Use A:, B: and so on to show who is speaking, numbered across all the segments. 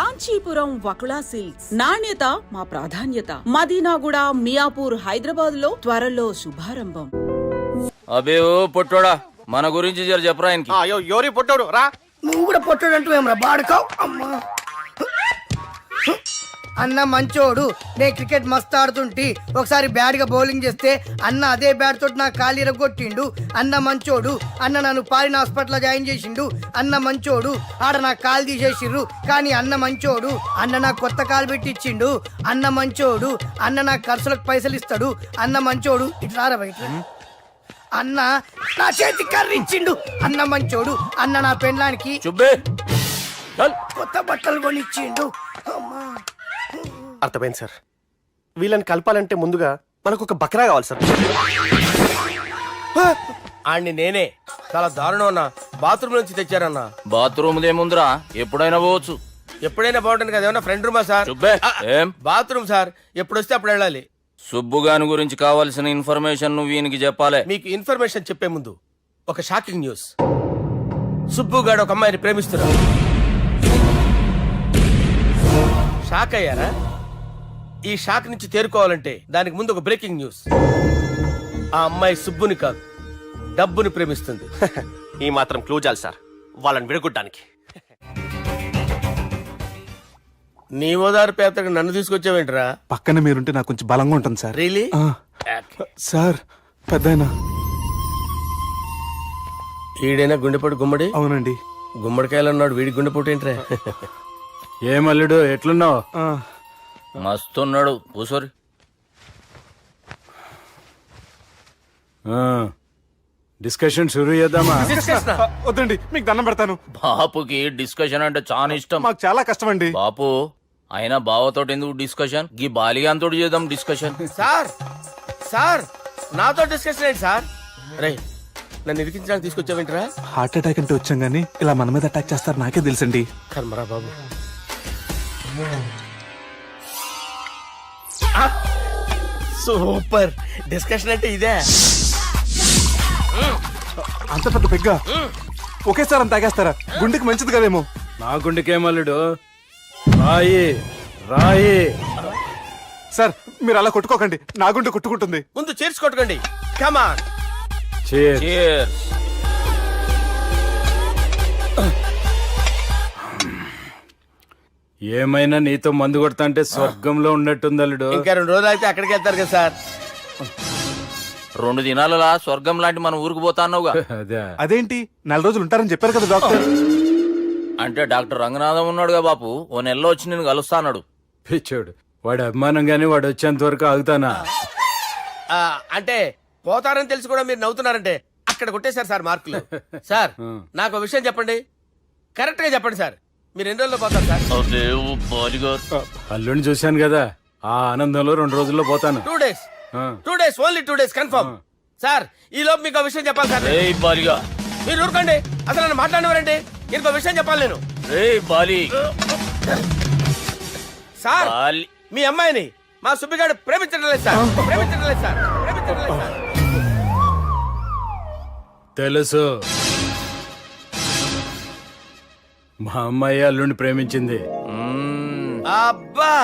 A: Kanchipuram Vakula silks, నాణ్యత మా ప్రాధాన్యత. మదీనాగూడ, మియాపూర్, హైదరాబాద్ లో త్వరలో శుభారంభం.
B: అబే ఓ పొట్టోడా, మన గురించి జర చెప్పరా ఆయనకి.
C: అయ్యో ఎవరి పొట్టోడు రా.
D: నువ్వు కూడా పొట్టాడు అంటూ ఏమరా బాడుకావు. అమ్మా అన్న మంచోడు. నేను క్రికెట్ మస్తు ఆడుతుంటి. ఒకసారి బ్యాట్ గా బౌలింగ్ చేస్తే అన్న అదే బ్యాట్ తోటి నా కాలు ఇరగొట్టిండు. అన్న మంచోడు. అన్న నన్ను పాలిన హాస్పిటల్ జాయిన్ చేసిండు. అన్న మంచోడు. ఆడ నా కాలు తీసేసిర్రు కానీ అన్న మంచోడు. అన్న నాకు కొత్త కాలు పెట్టిచ్చిండు. అన్న మంచోడు. అన్న నాకు ఖర్చులకు పైసలు ఇస్తాడు. అన్న మంచోడు. ఇట్లా బయట అన్న నా చేతి కర్రీ ఇచ్చిండు. అన్న మంచోడు. అన్న నా పెండ్లానికి
B: చుబ్బే
D: కొత్త బట్టలు కొనిచ్చిండు. అమ్మా
C: అర్థమైంది సార్. వీళ్ళని కలపాలంటే ముందుగా మనకు ఒక బక్రా కావాలి సార్.
E: ఆడిని నేనే చాలా దారుణం అన్నా. బాత్రూమ్ నుంచి తెచ్చారన్నా.
B: బాత్రూమ్ దేముందిరా, ఎప్పుడైనా పోవచ్చు.
E: ఎప్పుడైనా బాగుంటుంది కదా. ఏమన్నా ఫ్రెండ్ రూమా సార్?
B: చుబ్బే ఏం
E: బాత్రూమ్ సార్, ఎప్పుడు వస్తే అప్పుడు వెళ్ళాలి.
B: సుబ్బుగాని గురించి కావాల్సిన ఇన్ఫర్మేషన్ నువ్వు వీనికి చెప్పాలి.
E: మీకు ఇన్ఫర్మేషన్ చెప్పే ముందు ఒక షాకింగ్ న్యూస్. సుబ్బుగాడు ఒక అమ్మాయిని ప్రేమిస్తున్నాడు. షాక్ అయ్యారా? ఈ షాక్ నుంచి తేరుకోవాలంటే దానికి ముందు ఒక బ్రేకింగ్ న్యూస్. ఆ అమ్మాయి సుబ్బుని కాదు, డబ్బుని ప్రేమిస్తుంది.
C: ఈ మాత్రం క్లూ చాలు సార్ వాళ్ళని విడగొట్టడానికి.
E: నీ ఓదారు పేదకి నన్ను తీసుకొచ్చావేంట్రా?
F: పక్కన మీరుంటే నాకు కొంచెం బలంగా ఉంటుంది సార్.
E: రియలీ?
F: సార్ పెద్దయినా.
E: ఈడైనా గుండెపోటు గుమ్మడి?
F: అవునండి.
E: గుమ్మడికాయలు అన్నాడు, వీడి గుండెపోటు ఏంట్రా?
G: ఏమల్లుడు ఎట్లున్నావు?
B: మస్తున్నాడు కూసోరి.
G: డిస్కషన్ షురూ చేద్దామా?
F: వద్దండి, మీకు దండం పెడతాను.
B: బాపుకి డిస్కషన్ అంటే చాలా ఇష్టం.
F: మాకు చాలా కష్టం అండి.
B: బాపు అయినా బావతోటి ఎందుకు డిస్కషన్? గీ బాలిగాంతోటి చేద్దాం డిస్కషన్.
E: సార్ సార్ నాతో డిస్కషన్ ఏంటి సార్? రే నన్ను ఇరికించడానికి తీసుకొచ్చావేంట్రా?
F: హార్ట్ అటాక్ అంటే వచ్చాం గానీ ఇలా మన మీద అటాక్ చేస్తారు నాకే తెలుసండి.
E: కర్మరా బాబు. సూపర్ డిస్కషన్ అంటే ఇదే.
F: అంత పెద్ద పెగ్గా ఒకేసారి అంత తాగేస్తారా? గుండెకి మంచిది కదేమో.
G: నా గుండెకేమల్లుడు రాయి రాయి.
F: సార్ మీరు అలా కొట్టుకోకండి, నా గుండె కొట్టుకుంటుంది.
E: ముందు చేర్చి కొట్టుకోండి. కమాన్.
B: Cheers.
G: ఏమైనా నీతో మందు కొడతా స్వర్గంలో ఉన్నట్టుంది అల్లుడు.
E: ఇంకా 2 రోజులు అయితే అక్కడికి వెళ్తారు కదా సార్.
B: 2 దినాలలా స్వర్గం లాంటి మన ఊరికి పోతాన్నావుగా.
G: అదే
F: అదేంటి 4 రోజులు ఉంటారని చెప్పారు కదా డాక్టర్.
B: అంటే డాక్టర్ రంగనాథం ఉన్నాడుగా బాపు, ఓ నెలలో వచ్చి నేను కలుస్తాన్నాడు.
G: పిచ్చోడు, వాడి అభిమానం గాని వాడు వచ్చేంత వరకు ఆగుతానా?
E: అంటే పోతారని తెలిసి కూడా మీరు నవ్వుతున్నారంటే అక్కడ కొట్టేశారు సార్ మార్కులు. సార్ నాకు ఒక విషయం చెప్పండి, కరెక్ట్ గా చెప్పండి సార్. మీరు ఎన్ని రోజుల్లో పోతారు సార్?
G: అల్లుడిని చూశాను కదా, ఆ ఆనందంలో 2 రోజుల్లో పోతాను.
E: 2 days. 2 days, only 2 days confirm. Sir ఈ లోపు మీకు విషయం చెప్పాలి సార్. మీరు ఊరుకోండి, అసలు నన్ను మాట్లాడినవారండి. ఇంకో విషయం చెప్పాలి నేను. సార్ మీ అమ్మాయిని మా సుబ్బిగాడు ప్రేమించడం లేదు సార్. ప్రేమించడం లేదు సార్. ప్రేమించడం లేదు సార్.
G: తెలుసు, మా అమ్మాయి అల్లుడిని ప్రేమించింది.
E: అబ్బా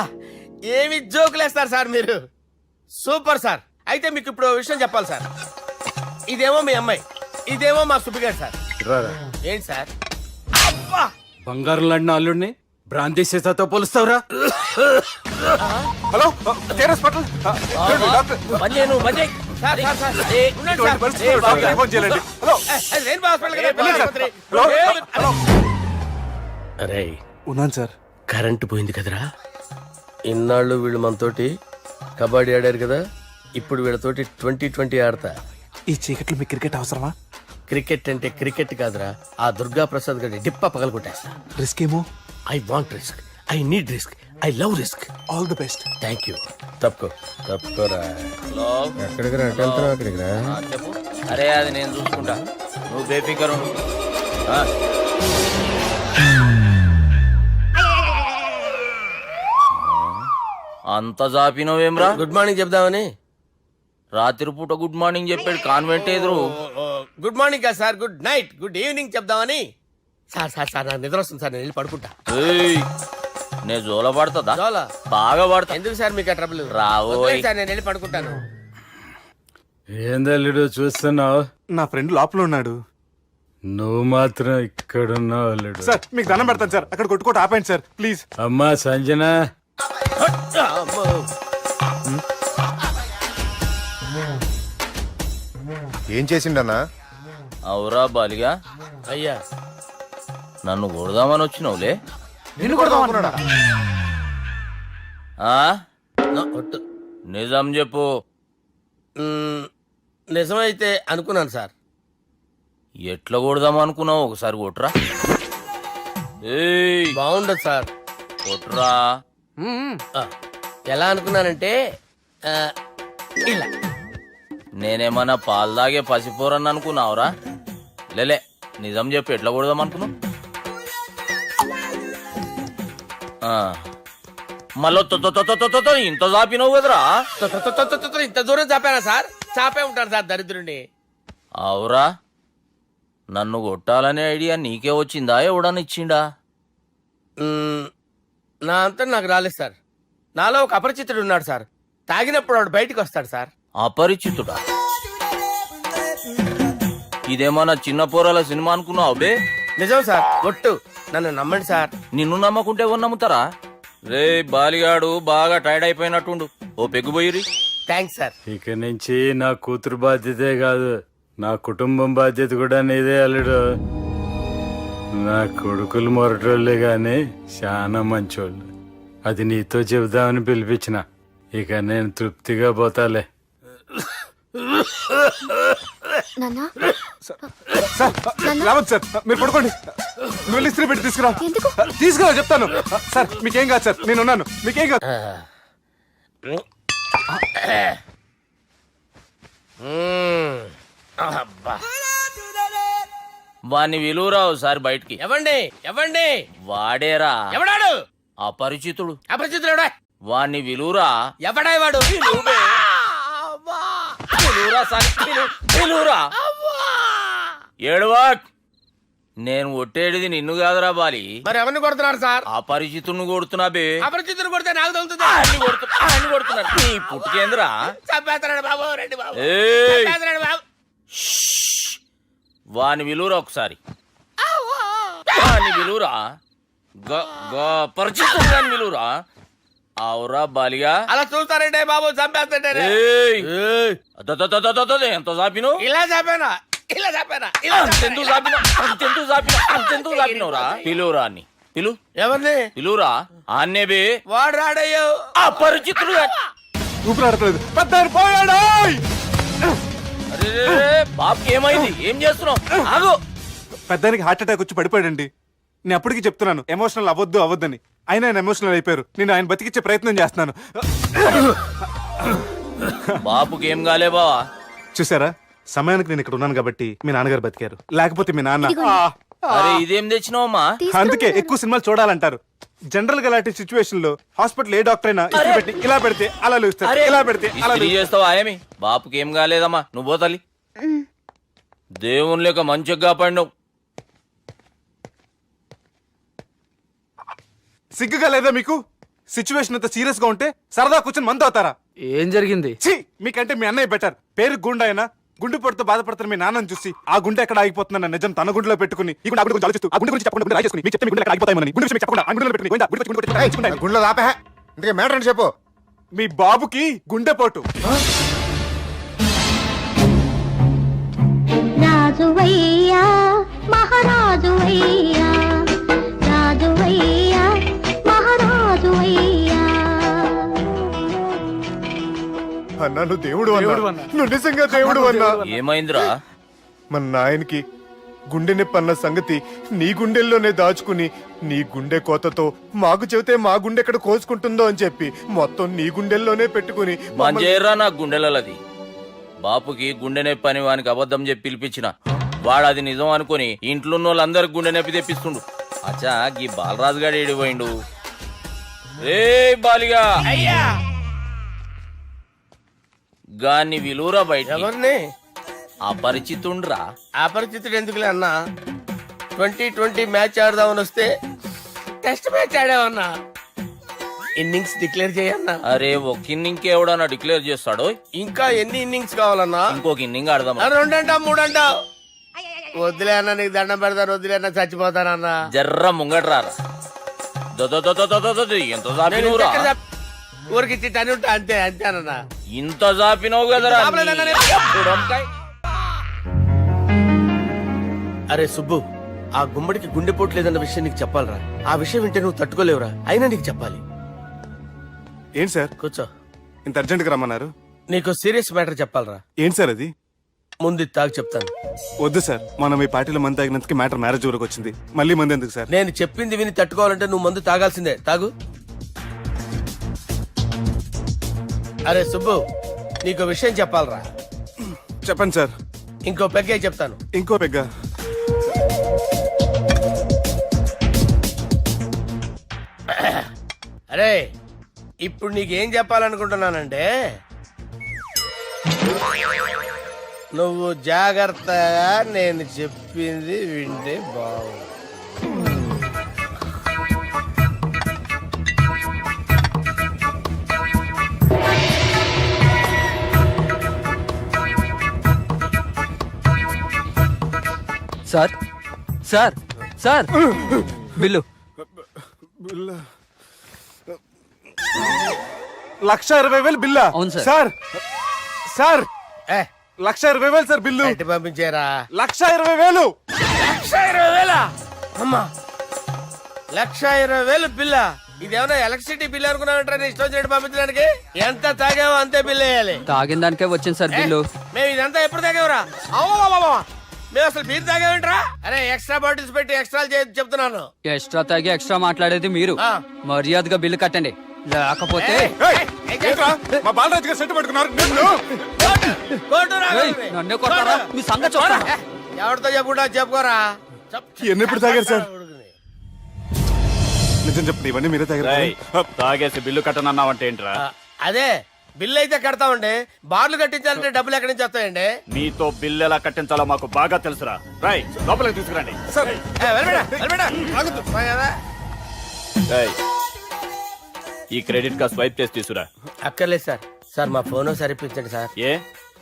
E: ఏమి జోకులేస్తారు సార్ మీరు. Super sir. అయితే మీకు ఇప్పుడు విషయం చెప్పాలి సార్. ఇదేమో మీ అమ్మాయి, ఇదేమో మా సుబ్బిగాడు సార్.
G: రారా.
E: ఏంటి సార్? అబ్బా
G: బంగారం లాంటి అల్లుడిని భ్రాంతి సీతతో పోలుస్తావురా?
F: Hello hospital doctor.
E: Sir sir sir ఉండండి సార్.
F: ఫోన్ చేయండి. హలో
E: రెయిన్బో హాస్పిటల్ కదా, పిల్లల ఆసుపత్రి. అరే
F: ఉన్నాను సార్.
E: కరెంటు పోయింది కదరా. ఇన్నాళ్ళు వీళ్ళు మనతోటి కబడ్డీ ఆడారు కదా, ఇప్పుడు వీళ్ళతోటి 2020 ఆడతా.
F: ఈ చీకట్లో మీకు క్రికెట్ అవసరమా?
E: క్రికెట్ అంటే క్రికెట్ కాదురా, ఆ దుర్గా ప్రసాద్ గారి డిప్ప పగల కొట్టేస్తా.
F: రిస్క్ ఏమో.
E: I want risk, I need risk, I love risk.
F: All the best.
E: Thank you. తప్పుకోరా. ఎక్కడికి రా? వెళ్తారా అక్కడికి రా.
B: చెప్పు. అరే అది నేను చూసుకుంటా, నువ్వు బేఫికర్ ఉండు. అంత జాపినవేమ్రా?
E: గుడ్ మార్నింగ్ చెప్దామని.
B: రాత్రి పూట గుడ్ మార్నింగ్ చెప్పాడు కాన్వెంట్ ఎదురు.
E: గుడ్ మార్నింగ్ కాదు sir, good night, good evening చెప్దామని. సార్ సార్ సార్ నాకు నిద్ర వస్తుంది సార్, నేను వెళ్ళి పడుకుంటా.
B: నే జోల పడుతుందా
E: జోలా?
B: బాగా పడతా
E: ఎందుకు సార్ మీకు ఆ ట్రబుల్?
B: రావోయ్.
E: వదిలేయ్ సార్, నేను వెళ్ళి పడుకుంటాను.
G: ఏందల్లుడు చూస్తున్నావు?
F: నా ఫ్రెండ్ లోపల ఉన్నాడు.
G: నువ్వు మాత్రం ఇక్కడున్నావు అల్లుడు.
F: సార్ మీకు దండం పెడతాను సార్, అక్కడ కొట్టుకోట ఆపండి సార్ ప్లీజ్.
G: అమ్మా సంజన,
E: అమ్మో.
H: ఏం చేసిండన్నా?
B: అవురా బాలిగా,
E: అయ్యా,
B: నన్ను కొడదామని వచ్చినావులే.
H: నిన్ను కొడదాం అనుకున్నాడా?
B: ఆ
E: ఒట్టు.
B: నిజం చెప్పు.
E: నిజమైతే అనుకున్నాను సార్.
B: ఎట్లా కొడదాం అనుకున్నావు? ఒకసారి కొట్రా. ఏయ్
E: బాగుండదు సార్.
B: కొట్రా.
E: ఆ, ఎలా అనుకున్నానంటే ఆ, ఇలా.
B: నేనేమన్నా పాలు తాగే పసిపోరని అనుకున్నావురా? లేలే, నిజం చెప్పు, ఎట్లా కొడదాం అనుకున్నావు? మళ్ళీ ఇంత చాపినావు కదరా.
E: ఇంత దూరం చాపానా సార్? చాపే ఉంటాను సార్ దరిద్రుడిని.
B: అవురా, నన్ను కొట్టాలనే ఐడియా నీకే వచ్చిందా? ఎవడని ఇచ్చిండా?
E: నా అంతా నాకు రాలేదు సార్. నాలో ఒక అపరిచితుడు ఉన్నాడు సార్. తాగినప్పుడు వాడు బయటికి వస్తాడు సార్.
B: అపరిచితుడా? ఇదేమన్నా చిన్న పోరాల సినిమా అనుకున్నావు బే?
E: నిజం సార్, ఒట్టు. నన్ను నమ్మండి సార్.
B: నిన్ను నమ్మకుంటే ఎవరు నమ్ముతారా? రే బాలిగాడు బాగా టైర్డ్ అయిపోయినట్టుండు, ఓ పెగ్గుబోయిరి.
E: Thanks sir.
G: ఇక నుంచి నా కూతురు బాధ్యతే కాదు, నా కుటుంబం బాధ్యత కూడా నీదే అల్లుడు. నా కొడుకులు మొరటోళ్ళే గాని చాలా మంచోళ్ళు. అది నీతో చెబుదామని పిలిపించిన. ఇక నేను తృప్తిగా పోతాలే.
F: సార్ రావద్దు సార్, మీరు పడుకోండి. నువ్వు వెళ్ళి ఇస్త్రీ పెట్టి తీసుకురా. తీసుకురా చెప్తాను. సార్ మీకేం కాదు సార్, నేను ఉన్నాను, మీకేం కాదు.
E: అబ్బా.
B: వాణ్ణి విలువరా ఒకసారి బయటికి.
E: ఎవండి ఎవండి?
B: వాడేరా
E: ఎవడాడు?
B: అపరిచితుడు.
E: అపరిచితుడు ఎవడా?
B: వాణ్ణి విలువరా.
E: ఎవడా వాడు?
B: విలువరా సార్, విలువరా. ఏడవాక్. నేను ఒట్టేడిది నిన్ను కాదురా బాలి,
E: మరి ఎవరిని కొడుతున్నారు సార్?
B: అపరిచితుడిని కొడుతున్నా బే.
E: అపరిచితుడు కొడితే నాకు తగులుతుంది.
B: ఆయన కొడుతున్నారు. నీ పుట్టుకేంద్రా?
E: చంపేస్తున్నాడు బాబు, రండి బాబు.
B: ఏయ్,
E: చంపేస్తున్నాడు బాబు.
B: వాని విలువరా ఒకసారి. వాని విలువరా. పరిచితుడు దాని విలువరా. అవురా బాలిగా.
E: అలా చూస్తారంటే బాబు, చంపేస్తాడే.
B: ఏయ్, ఎంత చాపిను?
E: ఇలా చంపేనా? ఇలా చంపేనా? ఇలా
B: అంతెందుకు చాపిన? అంతెందుకు చాపినవురా? పిలువురా అని పిలు.
E: ఎవరిని
B: పిలువురా. ఆన్నే బే.
E: వాడు రాడయ్యో.
B: అపరిచితుడు.
F: ఊపిరాడట్లేదు. పెద్ద ఆయన పోయాడు.
B: అరే బాబుకి ఏమైంది? ఏం చేస్తున్నావు? ఆగు.
F: పెద్దానికి హార్ట్ అటాక్ వచ్చి పడిపోయాడండి. నేను అప్పటికి చెప్తున్నాను ఎమోషనల్ అవ్వద్దని. ఆయన ఎమోషనల్ అయిపోయారు. నేను ఆయన బతికిచ్చే ప్రయత్నం చేస్తున్నాను.
B: బాబుకి ఏం కాలే బావా?
F: చూసారా, సమయానికి నేను ఇక్కడ ఉన్నాను కాబట్టి మీ నాన్నగారు బతికారు. లేకపోతే మీ నాన్న
B: అరే ఇదేం తెచ్చినావమ్మా?
F: అందుకే ఎక్కువ సినిమాలు చూడాలంటారు. జనరల్ గా అలాంటి సిచ్యువేషన్ లో హాస్పిటల్ ఏ డాక్టర్ అయినా ఇస్త్రీ పెట్టి ఇలా పెడితే అలా లూస్తారు, ఇలా పెడితే అలా
B: ఇస్త్రీ చేస్తావా ఏమి? బాపుకి ఏం కాలేదమ్మా, నువ్వు పోతల్లి. దేవుని లేక మంచిగా పడినావు.
F: సిగ్గుగా లేదా మీకు? సిచ్యువేషన్ అంత సీరియస్ గా ఉంటే సరదా కూర్చొని మందు అవుతారా?
I: ఏం జరిగింది?
F: ఛీ, మీకంటే మీ అన్నయ్య బెటర్. పేరు గుండె అయినా గుండె పొడితో బాధపడుతున్న మీ నాన్నని చూసి ఆ గుండె ఎక్కడ ఆగిపోతుందన్న నిజం తన గుండెలో పెట్టుకుని ఈ గుండె గురించి ఆలోచిస్తూ ఆ గుండె గురించి చెప్పకుండా గుండె రాజేసుకుని మీకు చెప్తే మీ గుండె ఎక్కడ ఆగిపోతాయని గుండె విషయం చెప్పకుండా ఆ గుండెలో పెట్టుకుని గోవిందా, గుండె గురించి గుండె రాయించుకుంటాను.
H: గుండెలో ఆపే. ఇందుకే మ్యాటర్ అని చెప్పు.
F: మీ బాబుకి గుండెపోటు.
J: రాజువయ్యా మహారాజువయ్యా, రాజువయ్యా మహారాజువయ్యా.
H: అన్నా నువ్వు దేవుడు అన్నా, నువ్వు నిజంగా దేవుడు అన్నా.
B: ఏమైందిరా?
H: మన నాయనకి గుండె నొప్పి అన్న సంగతి నీ గుండెల్లోనే దాచుకుని నీ గుండె కోతతో మాకు చెబితే మా గుండె ఎక్కడ కోసుకుంటుందో అని చెప్పి మొత్తం నీ గుండెల్లోనే పెట్టుకుని
B: మంజేరా నా గుండెలది. బాపుకి గుండె నొప్పి అని వానికి అబద్ధం చెప్పి పిలిపించిన వాడు అది నిజం అనుకుని ఇంట్లో ఉన్న వాళ్ళందరికి గుండె నొప్పి తెప్పిస్తుండు. అచ్చా గీ బాలరాజు గారు ఏడిపోయిండు. రే బాలిగా,
E: అయ్యా
B: గాన్ని విలువరా బయట.
E: ఎవరిని?
B: అపరిచితుండ్రా.
E: అపరిచితుడు ఎందుకులే అన్నా? 2020 మ్యాచ్ ఆడదామని వస్తే టెస్ట్ మ్యాచ్ ఆడామన్నా. ఇన్నింగ్స్ డిక్లేర్ చేయన్నా.
B: అరే ఒక ఇన్నింగ్ ఎవడన్నా డిక్లేర్ చేస్తాడో
E: ఇంకా ఎన్ని ఇన్నింగ్స్ కావాలన్నా?
B: ఇంకొక ఇన్నింగ్ ఆడదాం.
E: రెండంటా మూడంటావు? వద్దులే అన్న, నీకు దండం పెడతాను. వద్దులే అన్న, చచ్చిపోతానన్నా.
B: జర్ర ముంగట రారా. ఎంత జాపినవురా?
E: ఊరికి టని ఉంటా, అంతే అంతేనన్నా.
B: ఇంత జాపినవు కదరా.
E: జాపలేదన్నా నేను. అరే సుబ్బు, ఆ గుమ్మడికి గుండెపోటు లేదన్న విషయం నీకు చెప్పాలరా. ఆ విషయం వింటే నువ్వు తట్టుకోలేవురా, అయినా నీకు చెప్పాలి.
F: ఏంటి సార్
E: కూర్చో.
F: ఇంత అర్జెంట్ గా రమ్మన్నారు?
E: నీకు సీరియస్ మ్యాటర్ చెప్పాలరా.
F: ఏంటి సార్ అది?
E: ముందు ఇది తాగు చెప్తాను.
F: వద్దు సార్, మనం ఈ పార్టీలో మంది తాగినందుకు మ్యాటర్ మ్యారేజ్ వరకు వచ్చింది. మళ్ళీ మంది ఎందుకు సార్?
E: నేను చెప్పింది విని తట్టుకోవాలంటే నువ్వు మందు తాగాల్సిందే. తాగు. అరే సుబ్బు, నీకు విషయం చెప్పాలరా.
F: చెప్పండి సార్.
E: ఇంకో పెగ్గే చెప్తాను.
F: ఇంకో పెగ్గ?
E: అరే ఇప్పుడు నీకేం చెప్పాలనుకుంటున్నానంటే, నువ్వు జాగ్రత్తగా నేను చెప్పింది వింటే బాగుంది.
I: సార్ సార్ సార్ బిల్లు
F: 1,20,000 బిల్లా?
I: అవును సార్.
F: సార్ సార్
E: ఏ
F: 1,20,000 సార్ బిల్లు.
E: బయట పంపించేరా.
F: 1,20,000.
E: 1,20,000 అమ్మా, 1,20,000 బిల్లా? ఇదేమన్నా ఎలక్ట్రిసిటీ బిల్ అనుకున్నామంటారా? నీ ఇష్టం చేయడం పంపించడానికి. ఎంత తాగావో అంతే బిల్ వేయాలి.
I: తాగిన దానికే వచ్చింది సార్ బిల్లు.
E: మేము ఇదంతా ఎప్పుడు తాగేవరా? అవ్వ, మేము అసలు బీర్ తాగేమంటారా? అరే ఎక్స్ట్రా బాటిల్స్ పెట్టి ఎక్స్ట్రా చెప్తున్నాను.
I: ఎక్స్ట్రా తాగి ఎక్స్ట్రా మాట్లాడేది మీరు.
E: ఆ.
I: మర్యాదగా బిల్లు కట్టండి, లేకపోతే
F: ఏయ్, ఏంట్రా? మా బాలరాజు గారు సెట్ పట్టుకున్నారు.
I: ఏయ్, నన్నే కొడతారా? మీ సంగతి చూడరా?
E: ఎవరితో చెప్పుకుంటా చెప్పుకోరా.
F: ఎన్ని ఎప్పుడు తాగారు సార్? నిజం చెప్పండి, ఇవన్నీ మీరే తాగారు?
G: తాగేసి బిల్లు కట్టనన్నావంటే ఏంట్రా?
E: అదే బిల్లు అయితే కడతామండి. బార్లు కట్టించాలంటే డబ్బులు ఎక్కడి నుంచి వస్తాయండి?
G: మీతో బిల్లు ఎలా కట్టించాలో మాకు బాగా తెలుసురా. రై లోపలికి తీసుకురండి.
F: సార్
G: ఈ క్రెడిట్ కార్డ్ స్వైప్ చేసి తీసుకురా.
E: అక్కర్లేదు సార్. సార్ మా ఫోన్ సరిపించండి సార్.
G: ఏ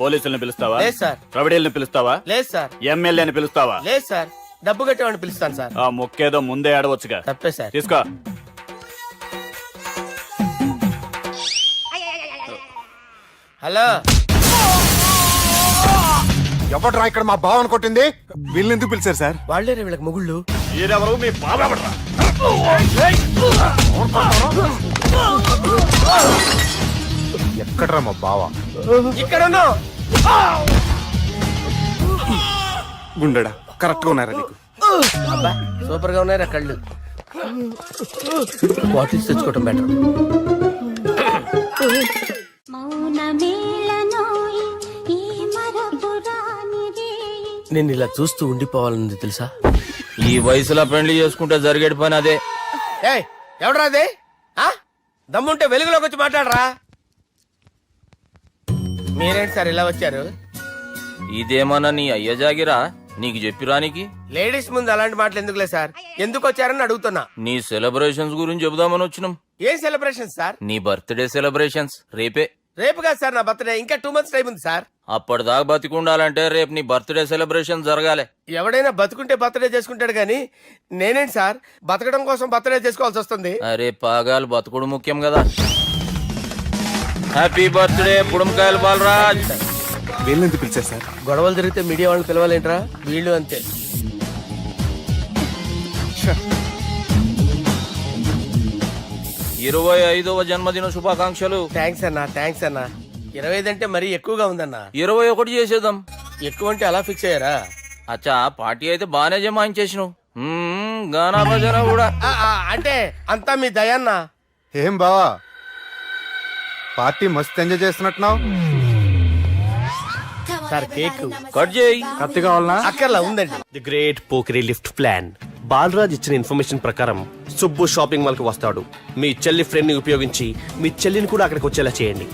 G: పోలీసుల్ని పిలుస్తావా?
E: లేదు సార్.
G: ప్రొవిడీల్ని పిలుస్తావా?
E: లేదు సార్.
G: ఎమ్మెల్యేని పిలుస్తావా?
E: లేదు సార్. డబ్బు కట్టేవాడిని పిలుస్తాను సార్.
G: ఆ మొక్కేదో ముందే ఆడవచ్చుగా.
E: తప్పే సార్.
G: తీసుకో.
E: హలో,
H: ఎవడ్రా ఇక్కడ మా బావని కొట్టింది?
F: వీళ్ళని ఎందుకు పిలిచారు సార్?
E: వాళ్ళేరే వీళ్ళకి మొగుళ్ళు.
G: మీరెవరు? మీ బాబా
H: ఎక్కడ్రా మా బావ?
E: ఇక్కడ ఉన్నావు.
F: గుండెడా కరెక్ట్ గా ఉన్నారా నీకు?
E: అబ్బా సూపర్ గా ఉన్నాయిరా కళ్ళు. బాటిల్స్ తెచ్చుకోవటం బెటర్. నేను ఇలా చూస్తూ ఉండిపోవాలని తెలుసా?
B: ఈ వయసులో పెళ్లి చేసుకుంటే జరిగేటి పని అదే.
E: ఏయ్ ఎవడరా అదే? దమ్ముంటే వెలుగులోకి వచ్చి మాట్లాడరా. మీరేంటి సార్ ఇలా వచ్చారు?
B: ఇదేమన్నా నీ అయ్య జాగిరా నీకు చెప్పిరానికి?
E: లేడీస్ ముందు అలాంటి మాటలు ఎందుకులే సార్. ఎందుకు వచ్చారని అడుగుతున్నా.
B: నీ సెలబ్రేషన్స్ గురించి చెబుదామని వచ్చినాం.
E: ఏం సెలబ్రేషన్ సార్?
B: నీ బర్త్డే సెలబ్రేషన్స్ రేపే.
E: రేపు కాదు సార్ నా బర్త్డే. ఇంకా 2 months టైం ఉంది సార్.
B: అప్పటిదాకా బతికుండాలంటే రేపు నీ బర్త్డే సెలబ్రేషన్ జరగాలి.
E: ఎవడైనా బతుకుంటే బర్త్డే చేసుకుంటాడు గానీ నేనేంటి సార్ బతకడం కోసం బర్త్డే చేసుకోవాల్సి వస్తుంది?
B: అరే పాగాలు బతుకుడు ముఖ్యం కదా. హ్యాపీ బర్త్డే పుడంకాయలు బాలరాజ్.
F: వీళ్ళని ఎందుకు పిలిచారు సార్?
E: గొడవలు జరిగితే మీడియా వాళ్ళని పిలవాలేంట్రా? వీళ్ళు అంతే.
B: 25వ జన్మదిన శుభాకాంక్షలు.
E: థ్యాంక్స్ అన్నా, థ్యాంక్స్ అన్నా. 25 అంటే మరీ ఎక్కువగా ఉందన్నా.
B: 21 చేసేద్దాం.
E: ఎక్కువ అంటే అలా ఫిక్స్ అయ్యారా?
B: అచ్చా పార్టీ అయితే బానే జమాయించేసినావు. గానా భజన కూడా.
E: అంటే అంతా మీ దయన్నా.
H: ఏం బావా, పార్టీ మస్తు ఎంజాయ్ చేస్తున్నట్టున్నావు.
E: సార్ కేక్
B: కట్ చేయి.
F: కత్తి కావాలనా?
E: అక్కర్లా ఉందండి.
C: ది గ్రేట్ పోకరీ లిఫ్ట్ ప్లాన్. బాలరాజ్ ఇచ్చిన ఇన్ఫర్మేషన్ ప్రకారం సుబ్బు షాపింగ్ మాల్ కి వస్తాడు. మీ చెల్లి ఫ్రెండ్ ని ఉపయోగించి మీ చెల్లిని కూడా అక్కడికి వచ్చేలా చేయండి.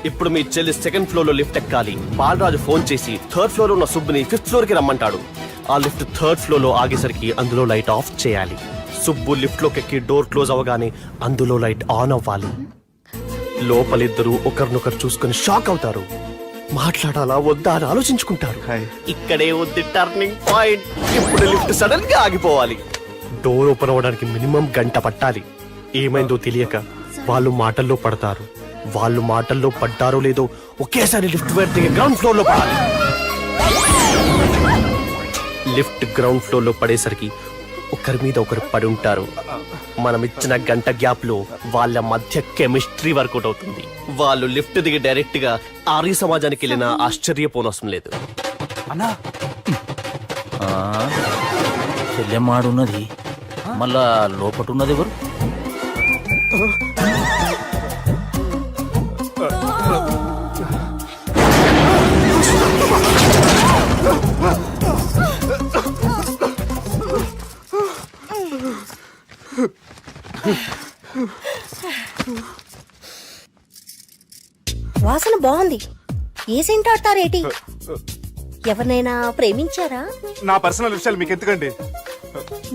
C: ఇప్పుడు మీ చెల్లి 2nd ఫ్లోర్ లో లిఫ్ట్ ఎక్కాలి. బాలరాజు ఫోన్ చేసి 3rd ఫ్లోర్ లో ఉన్న సుబ్బుని 5th ఫ్లోర్ కి రమ్మంటాడు. ఆ లిఫ్ట్ 3rd ఫ్లోర్ లో ఆగేసరికి అందులో లైట్ ఆఫ్ చేయాలి. సుబ్బు లిఫ్ట్ లోకి ఎక్కి డోర్ క్లోజ్ అవగానే అందులో లైట్ ఆన్ అవ్వాలి. లోపలిద్దరూ ఒకరినొకరు చూసుకుని షాక్ అవుతారు. మాట్లాడాలా వద్దా అని ఆలోచించుకుంటారు. ఇక్కడే ఉంది టర్నింగ్ పాయింట్. ఇప్పుడు లిఫ్ట్ సడన్ గా ఆగిపోవాలి. డోర్ ఓపెన్ అవ్వడానికి మినిమం గంట పట్టాలి. ఏమైందో తెలియక వాళ్ళు మాటల్లో పడతారు. వాళ్ళు మాటల్లో పడ్డారో లేదో ఒకేసారి లిఫ్ట్ దిగే గ్రౌండ్ ఫ్లోర్ లో పడాలి. లిఫ్ట్ గ్రౌండ్ ఫ్లోర్ లో పడేసరికి ఒకరి మీద ఒకరు పడి ఉంటారు. మనం ఇచ్చిన గంట గ్యాప్ లో వాళ్ళ మధ్య కెమిస్ట్రీ వర్కౌట్ అవుతుంది. వాళ్ళు లిఫ్ట్ దిగి డైరెక్ట్ గా ఆర్య సమాజానికి వెళ్ళిన ఆశ్చర్యపోనవసరం లేదు.
B: అన్నా చెల్లెమ్మాడున్నది, మళ్ళా లోపటున్నది ఎవరు?
J: వాసన బాగుంది. ఏ సెంట్ ఆడతారేటి? ఎవరినైనా ప్రేమించారా?
F: నా పర్సనల్ విషయాలు మీకు ఎందుకండి?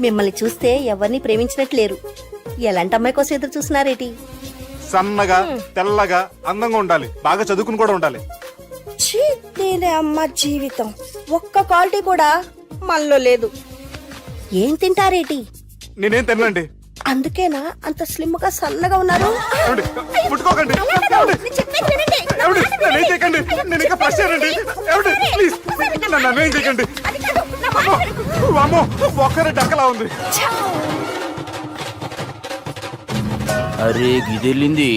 J: మిమ్మల్ని చూస్తే ఎవరిని ప్రేమించినట్లేరు. ఎలాంటి అమ్మాయి కోసం ఎదురు చూస్తున్నారేటి?
F: సన్నగా తెల్లగా అందంగా ఉండాలి, బాగా చదువుకుని కూడా ఉండాలి.
J: ఛీ, నేనే అమ్మ జీవితం. ఒక్క క్వాలిటీ కూడా మనలో లేదు. ఏం తింటారేటి?
F: నేనేం తినండి.
J: అందుకేనా అంత స్లిమ్ గా సన్నగా ఉన్నారు?
F: ముట్టుకోకండి. నేనేం చేయకండి, నేను ఇంకా ఫ్రెష్ అయ్యానండి. ప్లీజ్ నన్ను ఏం చేయకండి. అమ్మో ఒక్కరే డక్కలా ఉంది.
B: అరే గిదెళ్ళింది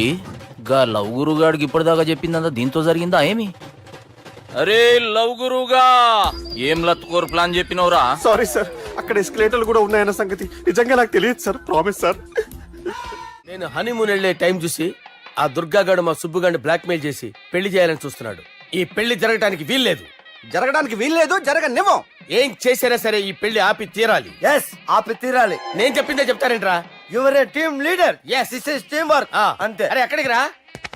B: గా లవ్ గురుగాడికి ఇప్పటిదాకా చెప్పిందంతా దీంతో జరిగిందా ఏమి? అరే లవ్ గురుగా ఏం లత్కోరు ప్లాన్ చెప్పినవురా?
C: సారీ సార్, అక్కడ ఎస్కలేటర్లు కూడా ఉన్నాయన్న సంగతి నిజంగా నాకు తెలియదు సార్. Promise sir.
E: నేను హనీమూన్ వెళ్లే టైం చూసి ఆ దుర్గాగాడు మా సుబ్బుగాడిని బ్లాక్మెయిల్ చేసి పెళ్లి చేయాలని చూస్తున్నాడు. ఈ పెళ్లి జరగటానికి వీల్లేదు.
D: జరగడానికి వీల్లేదు, జరగనివ్వం.
E: ఏం చేసినా సరే ఈ పెళ్లి ఆపి తీరాలి.
D: ఎస్, ఆపి తీరాలి.
E: నేను చెప్పిందే చెప్తారేంట్రా?
D: Your A team leader.
E: Yes.
D: This is team work. అంతే.
E: అరే ఎక్కడికి రా?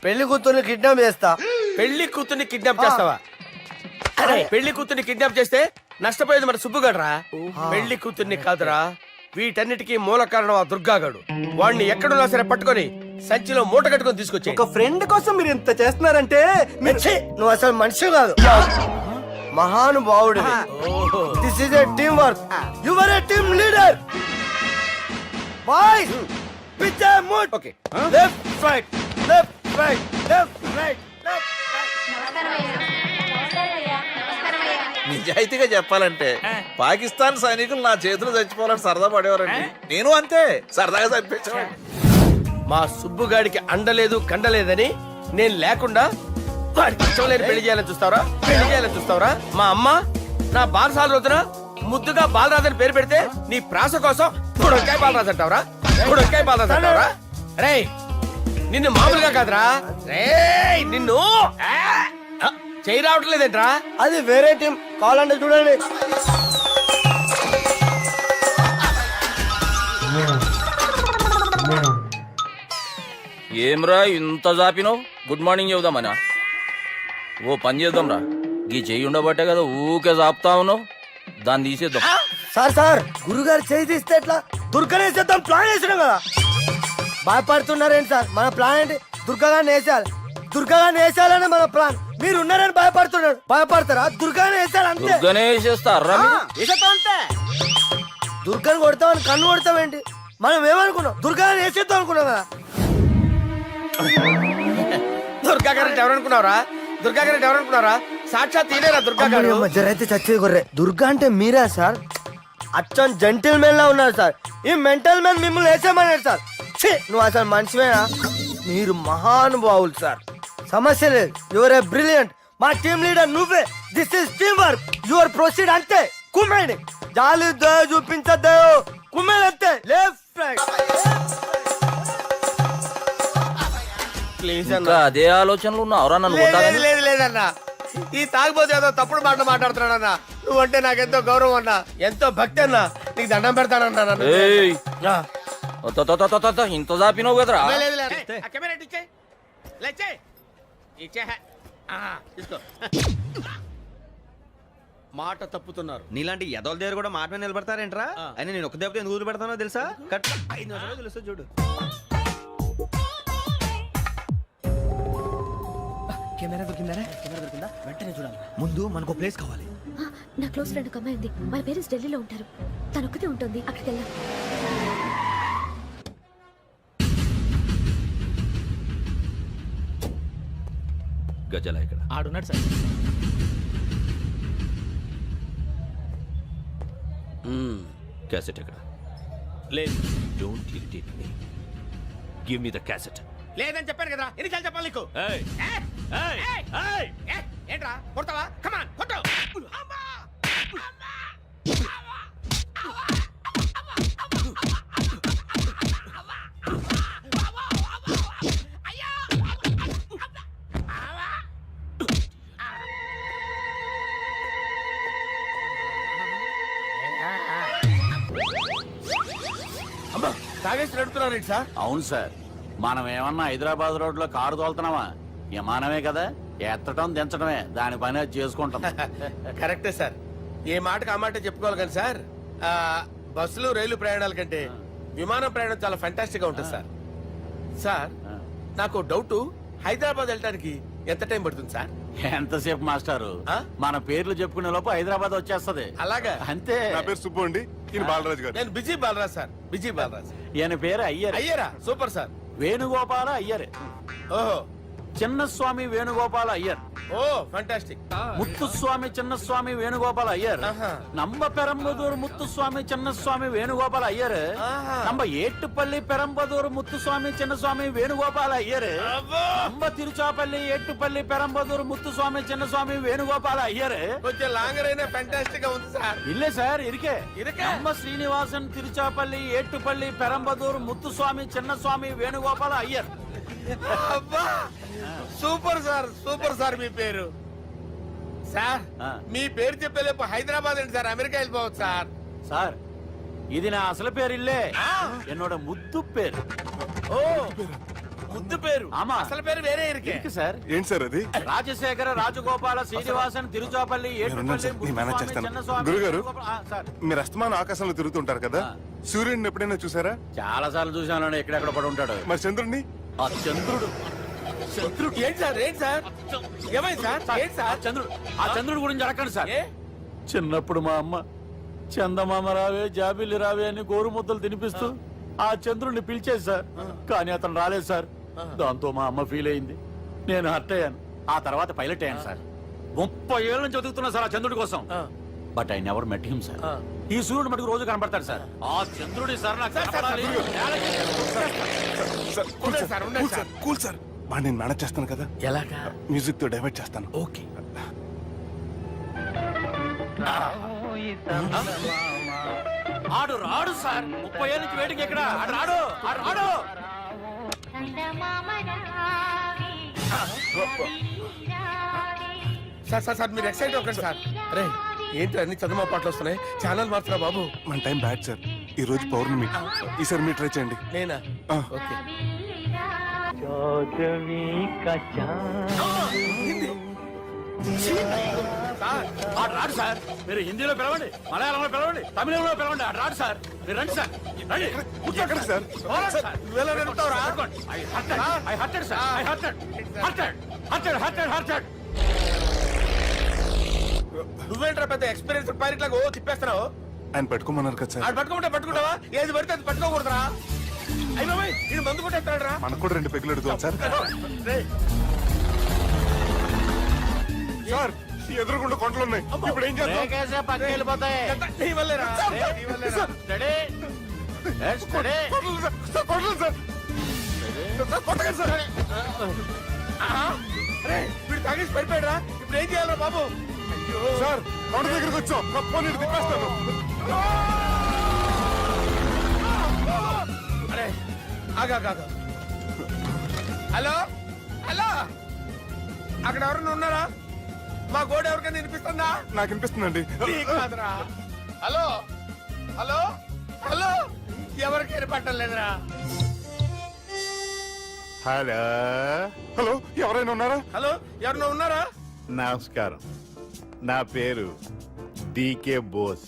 D: పెళ్లి కూతుర్ని కిడ్నాప్ చేస్తా.
E: పెళ్లి కూతుర్ని కిడ్నాప్ చేస్తావా? అరే పెళ్లి కూతుర్ని కిడ్నాప్ చేస్తే నష్టపోయేది మన సుబ్బుగాడురా. పెళ్లి కూతుర్ని కాదురా, వీటన్నిటికీ మూల కారణం ఆ దుర్గాగాడు. వాడిని ఎక్కడున్నా సరే పట్టుకొని సంచిలో మూట కట్టుకొని తీసుకొచ్చి.
D: ఒక ఫ్రెండ్ కోసం మీరు ఇంత చేస్తున్నారంటే నువ్వు అసలు మనిషి కాదు, మహానుభావుడు. This is a team work. Your A team leader. Boys pitch A mood.
E: Okay
D: left right left right left right left
K: నిజాయితీగా చెప్పాలంటే పాకిస్తాన్ సైనికులు నా చేతులు చచ్చిపోవాలని సరదా పడేవారండి. నేను అంతే సరదాగా చంపించేవాడిని.
E: మా సుబ్బుగాడికి అండలేదు కండలేదని నేను లేకుండా వాడికి ఇష్టం లేని పెళ్లి చేయాలని చూస్తావరా? పెళ్లి చేయాలని చూస్తావరా? మా అమ్మ నా బాలసాల రోజున ముద్దుగా బాలరాజు అని పేరు పెడితే నీ ప్రాస కోసం గుడొక్కాయ బాలరాజు అంటావరా? గుడొక్కాయ బాలరాజు అంటావరా? రే నిన్ను మామూలుగా కాదురా, రే నిన్ను చేయి రావట్లేదేంట్రా?
D: అది వేరే టీం. కావాలంటే చూడండి.
B: ఏమ్రా ఇంత జాపినావు? Good morning చెబుదామనా? ఓ పని చేద్దాం రా, గీ చెయ్యి ఉండబట్టే కదా ఊకే జాపుతా ఉన్నావు. దాన్ని తీసేద్దాం.
D: సార్ సార్ గురుగారు చేయి తీస్తే ఎట్లా? దుర్గనేసేద్దాం ప్లాన్ వేసినాం కదా. భయపడుతున్నారేంటి సార్? మన ప్లాన్ ఏంటి? దుర్గాగాన్ని వేసేయాలి. దుర్గాగాన్ని వేసేయాలని మన ప్లాన్. మీరు ఉన్నారని భయపడుతున్నాడు. భయపడతారా? దుర్గాని వేసేయాలి అంతే.
B: దుర్గనే వేసేస్తారా?
D: వేసేద్దాం అంతే. దుర్గాని కొడతామని కన్ను కొడతామేంటి? మనం ఏమనుకున్నాం? దుర్గాని వేసేద్దాం అనుకున్నాం కదా.
E: దుర్గా గారు ఎవరనుకున్నారా? దుర్గా గారు ఎవరనుకున్నారా? సాక్షాత్ ఈయనేరా దుర్గా గారు.
D: జరైతే చచ్చేది గొర్రె. దుర్గా అంటే మీరా సార్? అచ్చం జెంటిల్ మెన్ లా ఉన్నారు సార్. ఈ మెంటల్ మెన్ మిమ్మల్ని వేసేమన్నాడు సార్. ఛీ, నువ్వు అసలు మనిషివేనా? మీరు మహానుభావులు సార్. సమస్య లేదు. Your a brilliant. మా టీమ్ లీడర్ నువ్వే. This is team work. Your proceed అంతే. కుమ్మేయండి. జాలి దయ చూపించద్దు. కుమ్మేయండి అంతే. Left right.
E: ప్లీజ్
B: ఇంకా అదే ఆలోచనలు ఉన్నావురా నన్ను కొట్టాలని?
E: లేదు లేదన్నా, ఈ తాగిపోతే ఏదో తప్పుడు మాట మాట్లాడుతున్నాడన్నా. నువ్వంటే నాకెంతో గౌరవం అన్నా, ఎంతో భక్తి అన్నా. నీకు దండం పెడతానన్నా. నన్ను
B: ఏయ్, ఇంత జాపినావు కదరా?
E: మాట తప్పుతున్నారు.
L: నీలాంటి ఎదల దగ్గర కూడా మాట మీద నిలబడతారేంట్రా? అని నేను ఒక దెబ్బతో ఎందుకు పెడతానో తెలుసా? కట్ 5 నిమిషాలు తెలుసు చూడు. కెమెరా దొరికిందా? వెంటనే చూడాలి. ముందు మనకు ప్లేస్ కావాలి.
J: నా క్లోజ్ ఫ్రెండ్ ఒక అమ్మాయి ఉంది. వాళ్ళ పేరెంట్స్ ఢిల్లీలో ఉంటారు. తను ఒక్కతే ఉంటుంది. అక్కడికి వెళ్దాం.
B: గజల ఇక్కడ
I: ఆడున్నాడు సార్.
B: క్యాసెట్ ఎక్కడ?
E: లేదు.
B: Don't irritate me. Give me the cassette.
E: లేదని చెప్పాను కదా, ఎన్నిసార్లు చెప్పాలి నీకు? ఏంట్రా కొడతావా? కమాన్ కొట్టు. అమ్మా తాగేసి నడుపుతున్నారు సార్.
G: అవును సార్, మనం ఏమన్నా హైదరాబాద్ రోడ్ లో కారు తోలుతున్నావా? విమానమే కదా, ఎత్తడం దించడమే దాని పని అది చేసుకుంటాం.
E: కరెక్టే సార్. ఏ మాటకు ఆ మాట చెప్పుకోవాలి కానీ సార్, బస్సులు రైలు ప్రయాణాల కంటే విమానం ప్రయాణం చాలా ఫంటాస్టిక్ గా ఉంటుంది సార్. సార్ నాకు డౌట్, హైదరాబాద్ వెళ్ళడానికి ఎంత టైం పడుతుంది సార్?
G: ఎంతసేపు మాస్టారు, మన పేర్లు చెప్పుకునే లోపు హైదరాబాద్ వచ్చేస్తది.
E: అలాగా?
G: అంతే.
F: నా పేరు సుబ్బు అండి, ఈయన బాలరాజు గారు.
E: నేను busy Balraj sir. Busy Balraj.
G: ఈయన పేరు అయ్యర్.
E: అయ్యరా? Super sir.
G: వేణుగోపాల అయ్యర్.
E: ఓహో.
G: చిన్నస్వామి వేణుగోపాల అయ్యర్.
E: Oh fantastic.
G: ముత్తుస్వామి చిన్నస్వామి వేణుగోపాల అయ్యర్. நம்ம பெரம்பதூர் முத்துசுவாமி சின்னசுவாமி வேணுகோபால ஐயர். நம்ம ஏட்டுப்பள்ளி பெரம்பதூர் முத்துசுவாமி சின்னசுவாமி வேணுகோபால ஐயர். நம்ம తిరుచాపల్లి ఏట్టుపల్లి పెరంబదూర్ ముత్తుస్వామి చిన్నస్వామి వేణుగోపాల అయ్యర్.
E: కొంచెం లాంగర్ అయినా ఫంటాస్టిక్ గా ఉంది సార్.
G: ఇల్లే సార్ ఇరికే.
E: ఇరికే.
G: நம்ம శ్రీనివాసన్ తిరుచాపల్లి ఏట్టుపల్లి పెరంబదూర్ ముత్తుస్వామి చిన్నస్వామి వేణుగోపాల అయ్యర్.
E: అబ్బా సూపర్ సార్. Super sir. మీ పేరు సార్, మీ పేరు చెప్పేలేపు హైదరాబాద్ ఏంటి సార్, అమెరికా వెళ్ళిపోవచ్చు సార్.
G: సార్ ఇది నా అసలు పేరు ఇల్లే, என்னோட ముద్దు పేరు.
E: ఓ ముద్దు పేరు.
G: ఆమా.
E: అసలు పేరు వేరే ఇరికే
F: సార్. ఏంటి సార్ అది?
G: రాజశేఖర రాజగోపాల శ్రీనివాసన్ తిరుచాపల్లి
F: గురుగారు, మీరు అస్తమానం ఆకాశంలో తిరుగుతుంటారు కదా, సూర్యుడిని ఎప్పుడైనా చూసారా?
G: చాలా సార్లు చూసాను, ఎక్కడెక్కడ పడి ఉంటాడు.
F: మరి చంద్రుడిని?
G: ఆ చంద్రుడు. చంద్రుడు
E: ఏంటి సార్? ఏంటి సార్? ఏమైంది సార్? ఏంటి సార్?
G: చంద్రుడు. ఆ చంద్రుడు గురించి అడగండి సార్. చిన్నప్పుడు మా అమ్మ చందమామ రావే జాబిల్లి రావే అని గోరు ముద్దలు తినిపిస్తూ ఆ చంద్రుడిని పిలిచేది సార్. కానీ అతను రాలేదు సార్. దాంతో మా అమ్మ ఫీల్ అయింది, నేను హర్ట్ అయ్యాను. ఆ తర్వాత పైలట్ అయ్యాను సార్. 30 ఏళ్ళ నుంచి చదువుతున్నా సార్ ఆ చంద్రుడి కోసం. But I never met him sir. ఈ సూర్యుడు మటుకు రోజు కనబడతాడు సార్. ఆ చంద్రుడి సార్ నాకు కనపడాలి.
F: కూల్ సార్, వాడిని నేను మేనేజ్ చేస్తాను కదా.
E: ఎలాగా?
F: మ్యూజిక్ తో డైవర్ట్ చేస్తాను.
E: ఓకే.
G: ఆడు రాడు సార్. 30 ఏళ్ళ నుంచి వేటికి ఎక్కడ ఆడు రాడు. ఆడు రాడు.
E: సార్ సార్ సార్ మీరు ఎక్సైట్ అవ్వకండి సార్. అరే ఏంటి అన్ని చదువు పాటలు వస్తున్నాయి, ఛానల్ మారుతున్నా బాబు.
F: మన టైం బ్యాడ్ సార్, ఈ రోజు పౌర్ణమి. ఈసారి మీరు ట్రై చేయండి.
E: నేనా? ఓకే.
G: ఆడు రాడు సార్. మీరు హిందీలో పిలవండి, మలయాళంలో పిలవండి, తమిళంలో పిలవండి. ఆడు రాడు సార్. మీరు రండి సార్. రండి.
F: ఎక్కడ సార్?
E: నువ్వేంట్రా పెద్ద ఎక్స్పీరియన్స్ పైరెట్ లాగా ఓ తిప్పేస్తున్నావు?
F: ఆయన పెట్టుకోమన్నారు కదా సార్.
E: ఆడు పట్టుకుంటే పట్టుకుంటావా? ఏది పడితే అది పట్టుకోకూడదురా. అయ్యి బాబాయ్ ఇది మందు కొట్టేస్తాడు రా.
F: మనకు కూడా 2 పెగ్గులు అడుగుతాం సార్. సార్ ఎదురుగుండా కొండలు ఉన్నాయి, ఇప్పుడు ఏం చేద్దాం?
G: పక్కకి వెళ్ళిపోతాయి.
E: నీ వల్లేరా. వీడు తాగేసి పడిపోయాడు. ఇప్పుడు ఏం చేయాలరా బాబు?
F: సార్ కొండ దగ్గరికి వచ్చాం, కప్పని తిప్పేస్తాను.
E: అరే ఆగా. హలో హలో, అక్కడ ఎవరన్నా ఉన్నారా? మా గోడ ఎవరికైనా వినిపిస్తుందా?
F: నాకు వినిపిస్తుందండి.
E: కాదురా. హలో హలో హలో, ఎవరికి వినపట్టలేదురా.
F: హలో హలో, ఎవరైనా ఉన్నారా?
E: హలో ఎవరన్నా ఉన్నారా?
H: నమస్కారం, నా పేరు డీకే బోస్.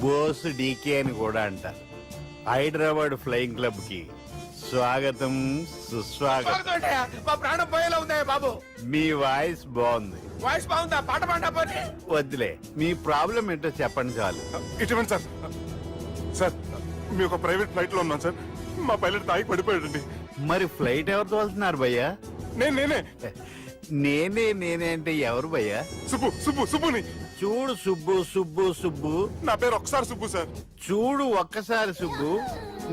H: బోస్ డీకే అని కూడా అంటారు. హైదరాబాద్ ఫ్లయింగ్ క్లబ్ కి స్వాగతం, సుస్వాగతం.
E: మా ప్రాణం పోయేలా ఉందా బాబు?
H: మీ వాయిస్ బాగుంది.
E: వాయిస్ బాగుందా? పాట పాడా పోనీ.
H: వద్దులే, మీ ప్రాబ్లం ఏంటో చెప్పండి చాలు.
F: ఇటువంటి సార్ సార్ మీ ఒక ప్రైవేట్ ఫ్లైట్ లో ఉన్నాం సార్. మా పైలట్ తాగి పడిపోయాడండి.
H: మరి ఫ్లైట్ ఎవరు తోలుతున్నారు భయ్యా?
F: నేనే
H: నేనే అంటే ఎవరు భయ్యా?
F: సుబ్బుని.
H: చూడు సుబ్బు.
F: నా పేరు ఒకసారి సుబ్బు సార్.
H: చూడు ఒక్కసారి సుబ్బు,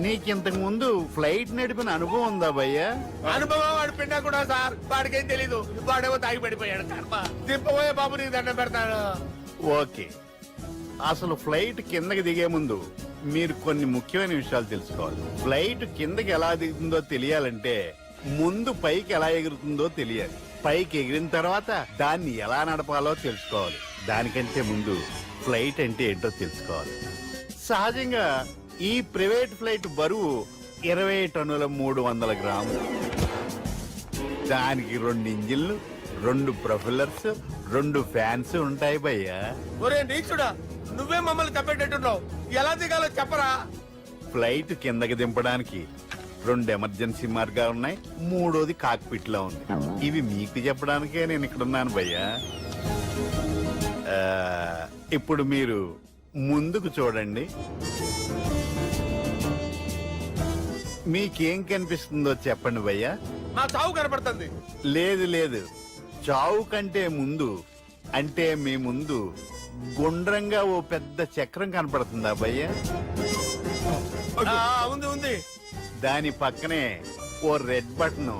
H: నీకింతకు ముందు ఫ్లైట్ నడిపిన అనుభవం ఉందా భయ్యా?
E: అనుభవం వాడు పిండా కూడా సార్. వాడికేం తెలీదు. వాడేమో తాగి పడిపోయాడు. కర్మ. దింపబోయే బాబు నీకు దండం పెడతాను.
H: ఓకే, అసలు ఫ్లైట్ కిందకి దిగే ముందు మీరు కొన్ని ముఖ్యమైన విషయాలు తెలుసుకోవాలి. ఫ్లైట్ కిందకి ఎలా దిగుతుందో తెలియాలంటే ముందు పైకి ఎలా ఎగురుతుందో తెలియాలి. పైకి ఎగిరిన తర్వాత దాన్ని ఎలా నడపాలో తెలుసుకోవాలి. దానికంటే ముందు ఫ్లైట్ అంటే ఏంటో తెలుసుకోవాలి. సహజంగా ఈ ప్రైవేట్ ఫ్లైట్ బరువు 20 టన్నుల 300 గ్రాములు. దానికి 2 ఇంజిన్లు, 2 ప్రొఫెల్లర్స్, 2 ఫ్యాన్స్ ఉంటాయి భయ్యా.
E: ఒరే నీచుడా, నువ్వే మమ్మల్ని తప్పేటట్టున్నావు. ఎలా దిగాలో చెప్పరా?
H: ఫ్లైట్ కిందకి దింపడానికి 2 ఎమర్జెన్సీ మార్గాలు ఉన్నాయి. 3వది కాక్పిట్ లో ఉంది. ఇవి మీకు చెప్పడానికే నేను ఇక్కడ ఉన్నాను భయ్యా. ఇప్పుడు మీరు ముందుకు చూడండి. మీకేం కనిపిస్తుందో చెప్పండి భయ్యా.
E: మా చావు కనపడుతుంది.
H: లేదు, చావు కంటే ముందు అంటే మీ ముందు గుండ్రంగా ఓ పెద్ద చక్రం కనపడుతుందా భయ్యా?
E: ఉంది.
H: దాని పక్కనే ఓ రెడ్ బటన్.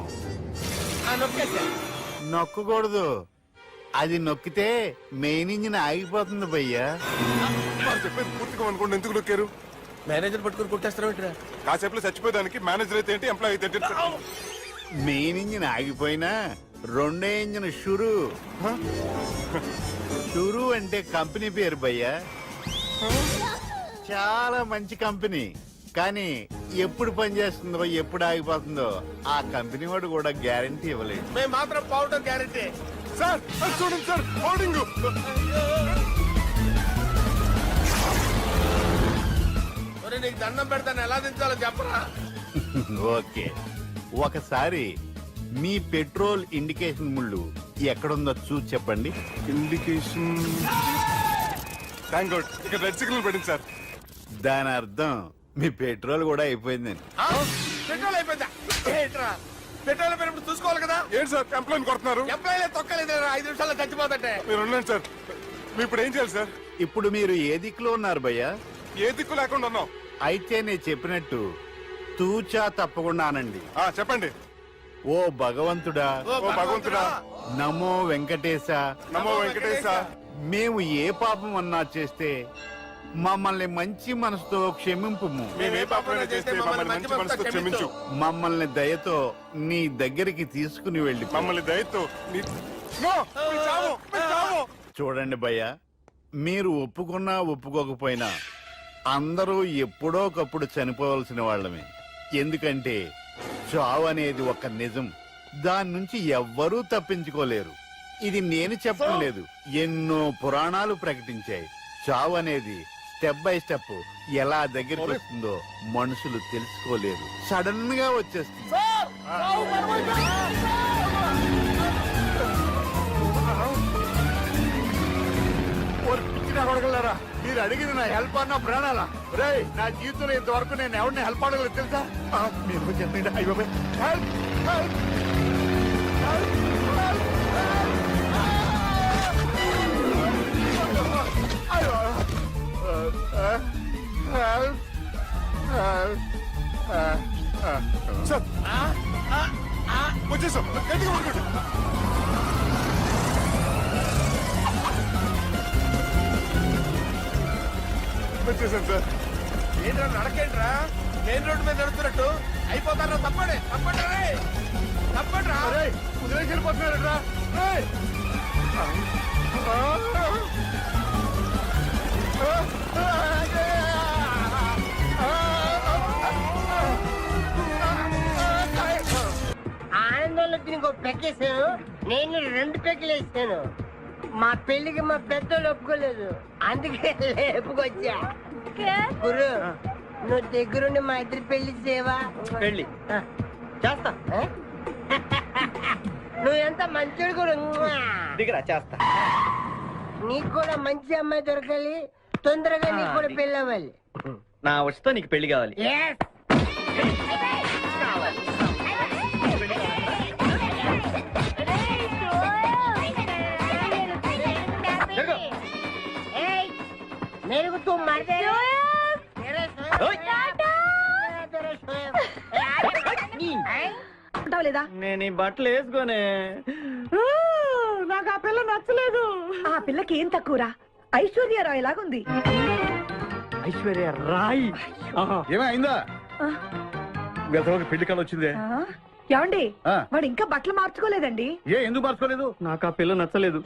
H: నొక్కకూడదు, అది నొక్కితే మెయిన్ ఇంజిన్ ఆగిపోతుంది భయ్యా.
F: చెప్పేది పూర్తిగా అనుకోండి. ఎందుకు నొక్కారు?
E: మేనేజర్ పట్టుకుని కొట్టేస్తారా?
F: కాసేపులో చచ్చిపోయేదానికి మేనేజర్ అయితే ఏంటి, ఎంప్లాయ్ అయితే ఏంటి?
H: మెయిన్ ఇంజిన్ ఆగిపోయినా 2వ ఇంజిన్ షురు. షురు అంటే కంపెనీ పేరు భయ్యా. చాలా మంచి కంపెనీ. కానీ ఎప్పుడు పనిచేస్తుందో ఎప్పుడు ఆగిపోతుందో ఆ కంపెనీ వాడు కూడా గ్యారంటీ ఇవ్వలేదు.
E: మేము మాత్రం పౌడర్ గ్యారంటీ.
F: సార్ చూడండి సార్, హోర్డింగ్.
E: నీకు దండం పెడతాను, ఎలా దించాలో చెప్పరా?
H: ఓకే, ఒకసారి మీ పెట్రోల్ ఇండికేషన్ ముళ్ళు ఎక్కడుందో చూసి చెప్పండి.
F: ఇండికేషన్. థ్యాంక్ గాడ్, ఇక్కడ రెడ్ సిగ్నల్ పడింది సార్.
H: దాని అర్థం మీ పెట్రోల్ కూడా అయిపోయిందని.
E: పెట్రోల్ అయిపోయిందా? పెట్రోల్ అయిపోయినప్పుడు చూసుకోవాలి కదా.
F: ఏంటి సార్ ఎంప్లాయ్ కొడుతున్నారు?
E: ఎంప్లాయీ తొక్కలేదు. 5 నిమిషాల్లో చచ్చిపోతుంటే
F: మీరు ఉండండి సార్. మీరు ఇప్పుడు ఏం చేయాలి సార్?
H: ఇప్పుడు మీరు ఏ దిక్కులో ఉన్నారు భయ్యా?
F: ఏ దిక్కు లేకుండా ఉన్నాం.
H: అయితే నేను చెప్పినట్టు తూచా తప్పకుండా అనండి.
F: చెప్పండి.
H: ఓ భగవంతుడా,
F: ఓ భగవంతుడా,
H: నమో వెంకటేశ,
F: నమో వెంకటేశ.
H: మేము ఏ పాపం అన్నా చేస్తే మమ్మల్ని మంచి మనసుతో క్షమింపు.
F: మేమే పాపమైనా చేస్తే మమ్మల్ని మంచి మనసుతో క్షమించు.
H: మమ్మల్ని దయతో నీ దగ్గరికి తీసుకుని వెళ్ళి.
F: మమ్మల్ని దయతో నో, మీ చావు, మీ చావు.
H: చూడండి భయ్య, మీరు ఒప్పుకున్నా ఒప్పుకోకపోయినా అందరూ ఎప్పుడో ఒకప్పుడు చనిపోవలసిన వాళ్ళమే. ఎందుకంటే చావు అనేది ఒక నిజం. దాని నుంచి ఎవ్వరూ తప్పించుకోలేరు. ఇది నేను చెప్పడం లేదు, ఎన్నో పురాణాలు ప్రకటించాయి. చావు అనేది స్టెప్ బై స్టెప్ ఎలా దగ్గరికి వస్తుందో మనుషులు తెలుసుకోలేరు. సడన్ గా వచ్చేస్తుంది. అడగలరా? మీరు అడిగింది నా హెల్ప్ అన్న ప్రాణాలా? రే, నా జీవితంలో ఇంతవరకు నేను ఎవరిని హెల్ప్ అడగలేదు తెలుసా? మీరు చెప్పండి. అయ్యో హెల్ప్, హెల్ప్,
F: సార్ వచ్చేసాం. గట్టిగా పడుకోండి. వచ్చేసాం సార్.
E: ఏంట్రా నడకేంట్రా? మెయిన్ రోడ్డు మీద నడుస్తున్నట్టు అయిపోతారా? తప్పండి, తప్పండి రే, తప్పండి రా.
H: కుదిరేసి వెళ్ళిపోతున్నారట్రా.
D: ఆనందంలో దీనికి ఒక పెక్కేసాను, నేను 2 పెక్కలు వేసాను. మా పెళ్లికి మా పెద్దలు ఒప్పుకోలేదు, అందుకే లేపుకొచ్చా. గురు, నువ్వు దగ్గరుండి మా ఇద్దరు పెళ్లి చేయవా?
L: పెళ్లి చేస్తా.
D: నువ్వు ఎంత మంచోడు గురు.
L: దిగరా చేస్తా.
D: నీకు కూడా మంచి అమ్మాయి దొరకాలి, తొందరగా నీకు కూడా పెళ్లి అవ్వాలి.
L: నా వచ్చతో నీకు పెళ్లి కావాలి.
D: Yes. मेरे को तुम मार दे
J: లేదా?
L: నేను ఈ బట్టలు వేసుకోనే.
J: నాకు ఆ పిల్ల నచ్చలేదు. ఆ పిల్లకి ఏం తక్కువరా? ఐశ్వర్యరాయ్ లాగుంది.
L: ఐశ్వర్య రాయ్
H: ఏమైందా గతలోకి పెళ్లి కాలు వచ్చిందే?
J: ఏమండి,
H: ఆ.
J: వాడు ఇంకా బట్టలు మార్చుకోలేదండి.
H: ఎందుకు మార్చుకోలేదు?
L: నాకు ఆ పిల్ల నచ్చలేదు.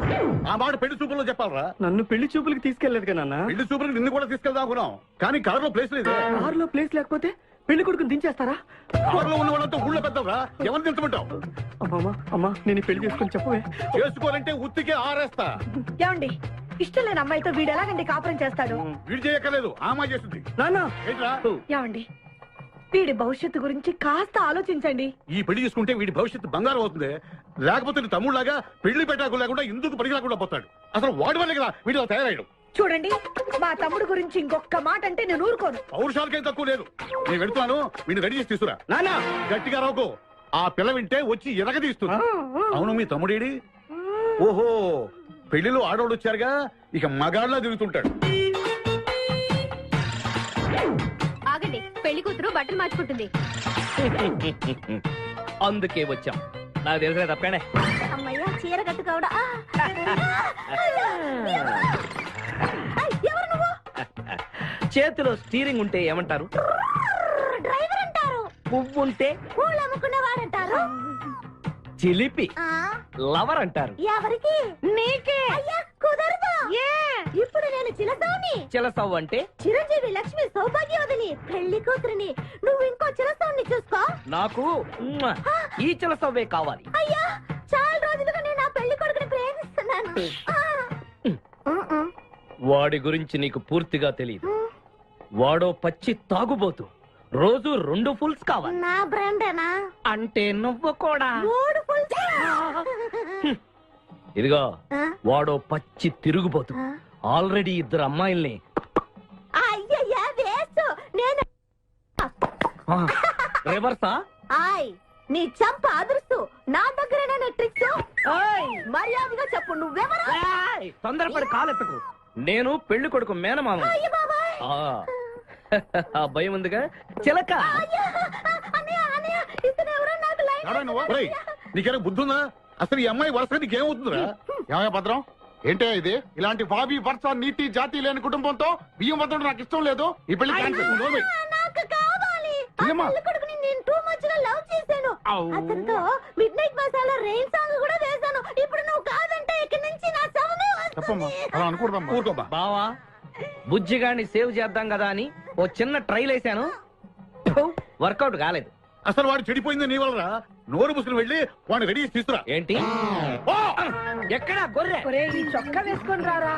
H: ఆ మాట పెళ్లి చూపుల్లో చెప్పాలరా.
L: నన్ను పెళ్లి చూపులకి తీసుకెళ్లేదు కదా నాన్న.
H: పెళ్లి చూపులకు నిన్ను కూడా తీసుకెళ్దాం అనుకున్నాం, కానీ కారులో ప్లేస్ లేదు.
L: కారులో ప్లేస్ లేకపోతే పెళ్లి కొడుకుని దించేస్తారా?
H: కారులో ఉన్న వాళ్ళంతా ఊళ్ళో పెద్దవరా, ఎవరిని దించమంటావు?
L: అమ్మా నేను ఈ పెళ్లి చేసుకుని చెప్పవే.
H: చేసుకోవాలంటే ఉత్తికే ఆరేస్తా.
J: ఏమండి, ఇష్టం లేని అమ్మాయితో వీడు ఎలాగండి కాపురం చేస్తాడు?
H: వీడు చేయక్కర్లేదు, ఆమా చేస్తుంది.
L: నాన్న
H: ఏంట్రా?
J: ఏమండి, వీడి భవిష్యత్తు గురించి కాస్త ఆలోచించండి.
H: ఈ పెళ్లి చేసుకుంటే వీడి భవిష్యత్తు బంగారం అవుతుంది. లేకపోతే నీ తమ్ముళ్లాగా పెళ్లి పెట్టాకు లేకుండా ఇందుకు పనికి రాకుండా పోతాడు. అసలు వాడి వల్లే కదా వీడిలో తయారయ్యాడు.
J: చూడండి, మా తమ్ముడు గురించి ఇంకొక మాట అంటే నేను ఊరుకోను.
H: పౌరుషాలకేం తక్కువ లేదు. నేను వెళ్తున్నాను, వీడిని రెడీ చేసి తీసుకురా.
L: నాన్న
H: గట్టిగా రావుకో, ఆ పిల్ల వింటే వచ్చి ఎరగదీస్తున్నా. అవును, మీ తమ్ముడేడి? ఓహో, పెళ్లిలో ఆడవాళ్ళు వచ్చారుగా, ఇక మగాళ్ళ తిరుగుతుంటాడు.
J: ఆగండి, పెళ్లి కూతురు బట్టలు మార్చుకుంటుంది.
L: అందుకే వచ్చాం. నాకు తెలిసిన తప్పనే.
J: అమ్మయ్య, చీర కట్టుకోవడా? ఎవరు నువ్వు?
L: చేతిలో స్టీరింగ్ ఉంటే ఏమంటారు?
J: డ్రైవర్ అంటారు.
L: పువ్వు ఉంటే
J: పూలు అమ్ముకునేవాడంటారు.
L: చిలిపి లవర్ అంటారు.
J: ఎవరికి? నీకే. అయ్యా కుదరదు. ఇప్పుడు నేను చిలసౌని.
L: చిలసవ్వు అంటే
J: చిరంజీవి లక్ష్మి సౌభాగ్యవతిని, పెళ్లి కూతురిని. నువ్వు ఇంకో చిలసౌని చూసుకో.
L: నాకు ఈ చిలసవ్వే కావాలి.
J: అయ్యా, చాలా రోజులుగా నేను నా పెళ్లి కొడుకుని ప్రేమిస్తున్నాను.
L: వాడి గురించి నీకు పూర్తిగా తెలియదు. వాడో పచ్చి తాగుబోతు. రోజు 2 ఫుల్స్ కావాలి.
J: నా బ్రాండేనా?
L: అంటే నువ్వు కూడా.
J: 3 ఫుల్స్.
L: ఇదిగో, వాడో పచ్చి తిరుగుబోతు. ఆల్రెడీ 2 అమ్మాయిల్ని.
J: అయ్యయ్యా, వేస్ట్. నేను
L: రివర్సా?
J: ఆయ్, నీ చంప అదురుస్తూ నా దగ్గరేనా ట్రిక్స్? మర్యాదగా చెప్పు, నువ్వెవరు?
L: తొందరపడి కాలెత్తకు. నేను పెళ్లి కొడుకు మేనమామ. ఆ భయం ఉందిగా చిలక.
H: నీకేనా బుద్ధుందా? అసలు ఈ అమ్మాయి వరుస నీకేమవుతుందిరా? ఏమయ్య భద్రం, ఏంటే ఇది? ఇలాంటి బాబీ వరుస నీతి జాతి లేని కుటుంబంతో బియ్యం వద్దడం నాకు ఇష్టం లేదు. ఈ పెళ్లి క్యాన్సిల్.
J: నాకు కావాలి. ఆ పెళ్లి కొడుకుని నేను టూ మచ్ గా లవ్ చేశాను. అతనితో mid night masala rain song కూడా వేశాను. ఇప్పుడు నువ్వు కాదంటే ఇక్కడి నుంచి నా శవమే
H: చెప్పమ్మా, అలా అనకూడదమ్మా. ఊరుకోమ్మా.
L: బావా, బుజ్జిగాన్ని సేవ్ చేద్దాం కదా అని ఓ చిన్న ట్రైల్ వేసాను. వర్కౌట్ కాలేదు.
H: అసలు వాడు చెడిపోయింది నీ వల్ల. నోరు ముసుకుని వెళ్ళి వాడిని రెడీ చేసి తీసుకురా.
L: ఏంటి? ఎక్కడ గొర్రె?
J: చొక్కా వేసుకొని రారా.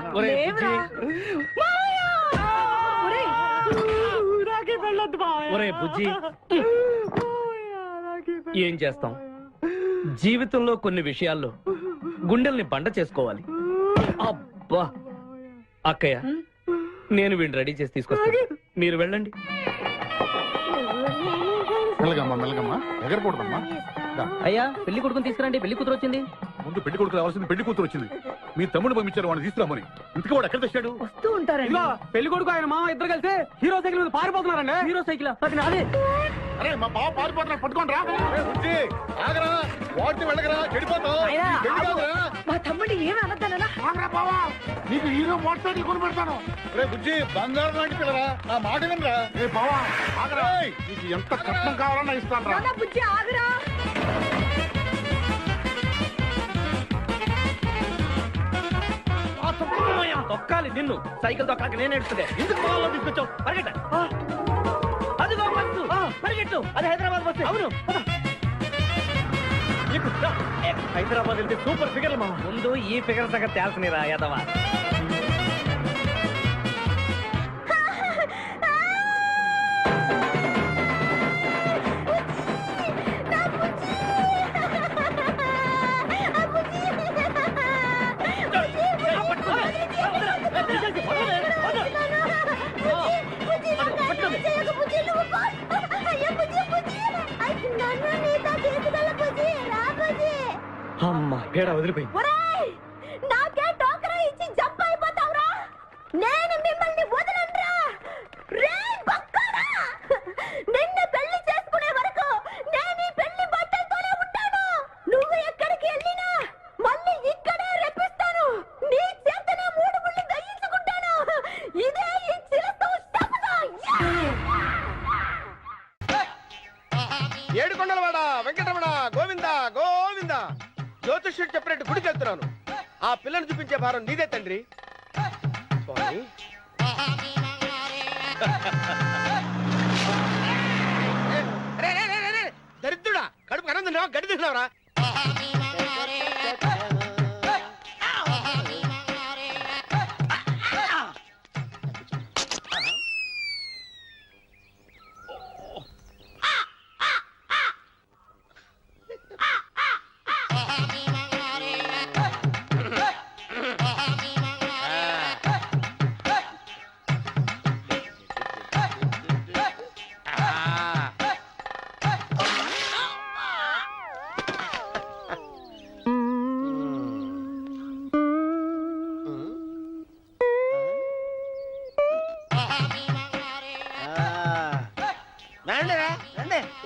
L: ఒరే బుజ్జి, ఏం చేస్తాం? జీవితంలో కొన్ని విషయాల్లో గుండెల్ని బండ చేసుకోవాలి. అబ్బా, అక్కయ్య, నేను వీడిని రెడీ చేసి తీసుకొస్తాను. మీరు వెళ్ళండి.
H: మెల్లగమ్మా, మెల్లగమ్మా, ఎగరకూడదమ్మా.
L: అయ్యా, పెళ్లి కొడుకుని తీసుకురండి. పెళ్లి కూతురు వచ్చింది.
H: ముందు పెళ్లి కొడుకు రావాల్సింది, పెళ్లి కూతురు వచ్చింది. మీ తమ్ముడు పంపించారు వాడిని తీసుకురామని. ఇంతకీ వాడు ఎక్కడ తెచ్చాడు?
J: వస్తూ ఉంటారండి.
L: పెళ్లి కొడుకు ఆయన మామ ఇద్దరు కలిసి హీరో సైకిల్ మీద పారిపోతున్నారండి. హీరో సైకిల్ అది నాదే.
H: అరే, మా బావ పారిపోతున్నా, పట్టుకోండి రా. ఆగరా, వాడిని వెళ్ళగరా, చెడిపోతావు.
J: మా తమ్ముడిని ఏమి అనద్దనా?
H: నీకు హీరో మోటార్ సైకిల్ కొని పెడతాను. రే బుజ్జి, బంగారం లాంటి పిల్లరా, నా మాట వినరా. రే బావా, ఆగరా. నీకు ఎంత కట్నం కావాలన్నా ఇస్తాను రా.
J: బుజ్జి ఆగరా.
L: తొక్కాలి నిన్ను. సైకిల్ తొక్కాక నేను ఎడుతుండే. ఎందుకు పొలంలో తీసుకొచ్చావు? పరిగెట్ట. అది బస్సు. పరిగెట్టు. అది హైదరాబాద్ బస్సు. అవును. ఎక్కు, రా. ఎక్కు. హైదరాబాద్ వెళ్తే సూపర్ ఫిగర్ మా ముందు ఈ ఫిగర్ సంగతి తేల్చనిరా యాదవా. అమ్మా పేడ వదిలిపోయింది.
J: నాకే టోకరా ఇచ్చి జంప్ అయిపోతావురా. నేను మిమ్మల్ని వదలనురా. రే బక్కరా, నిన్ను పెళ్లి చేసుకునే వరకు నేను ఈ పెళ్లి బట్టలతోనే ఉంటాను. నువ్వు ఎక్కడికి వెళ్ళినా మళ్ళీ ఇక్కడే రెప్పిస్తాను. నీ చేతనే 3 ముళ్ళు దయ్యించుకుంటాను. ఇదే ఈ చిలతో శపథం.
E: ఏడుకొండలవాడ వెంకటరమణ గోవింద గోవింద. జ్యోతిష్యుడు చెప్పినట్టు గుడికి వెళ్తున్నాను. ఆ పిల్లను చూపించే భారం నీదే తండ్రి. స్వామి దరిద్రుడా, కడుపు అన్నం తిన్నావా గడి తిన్నావరా?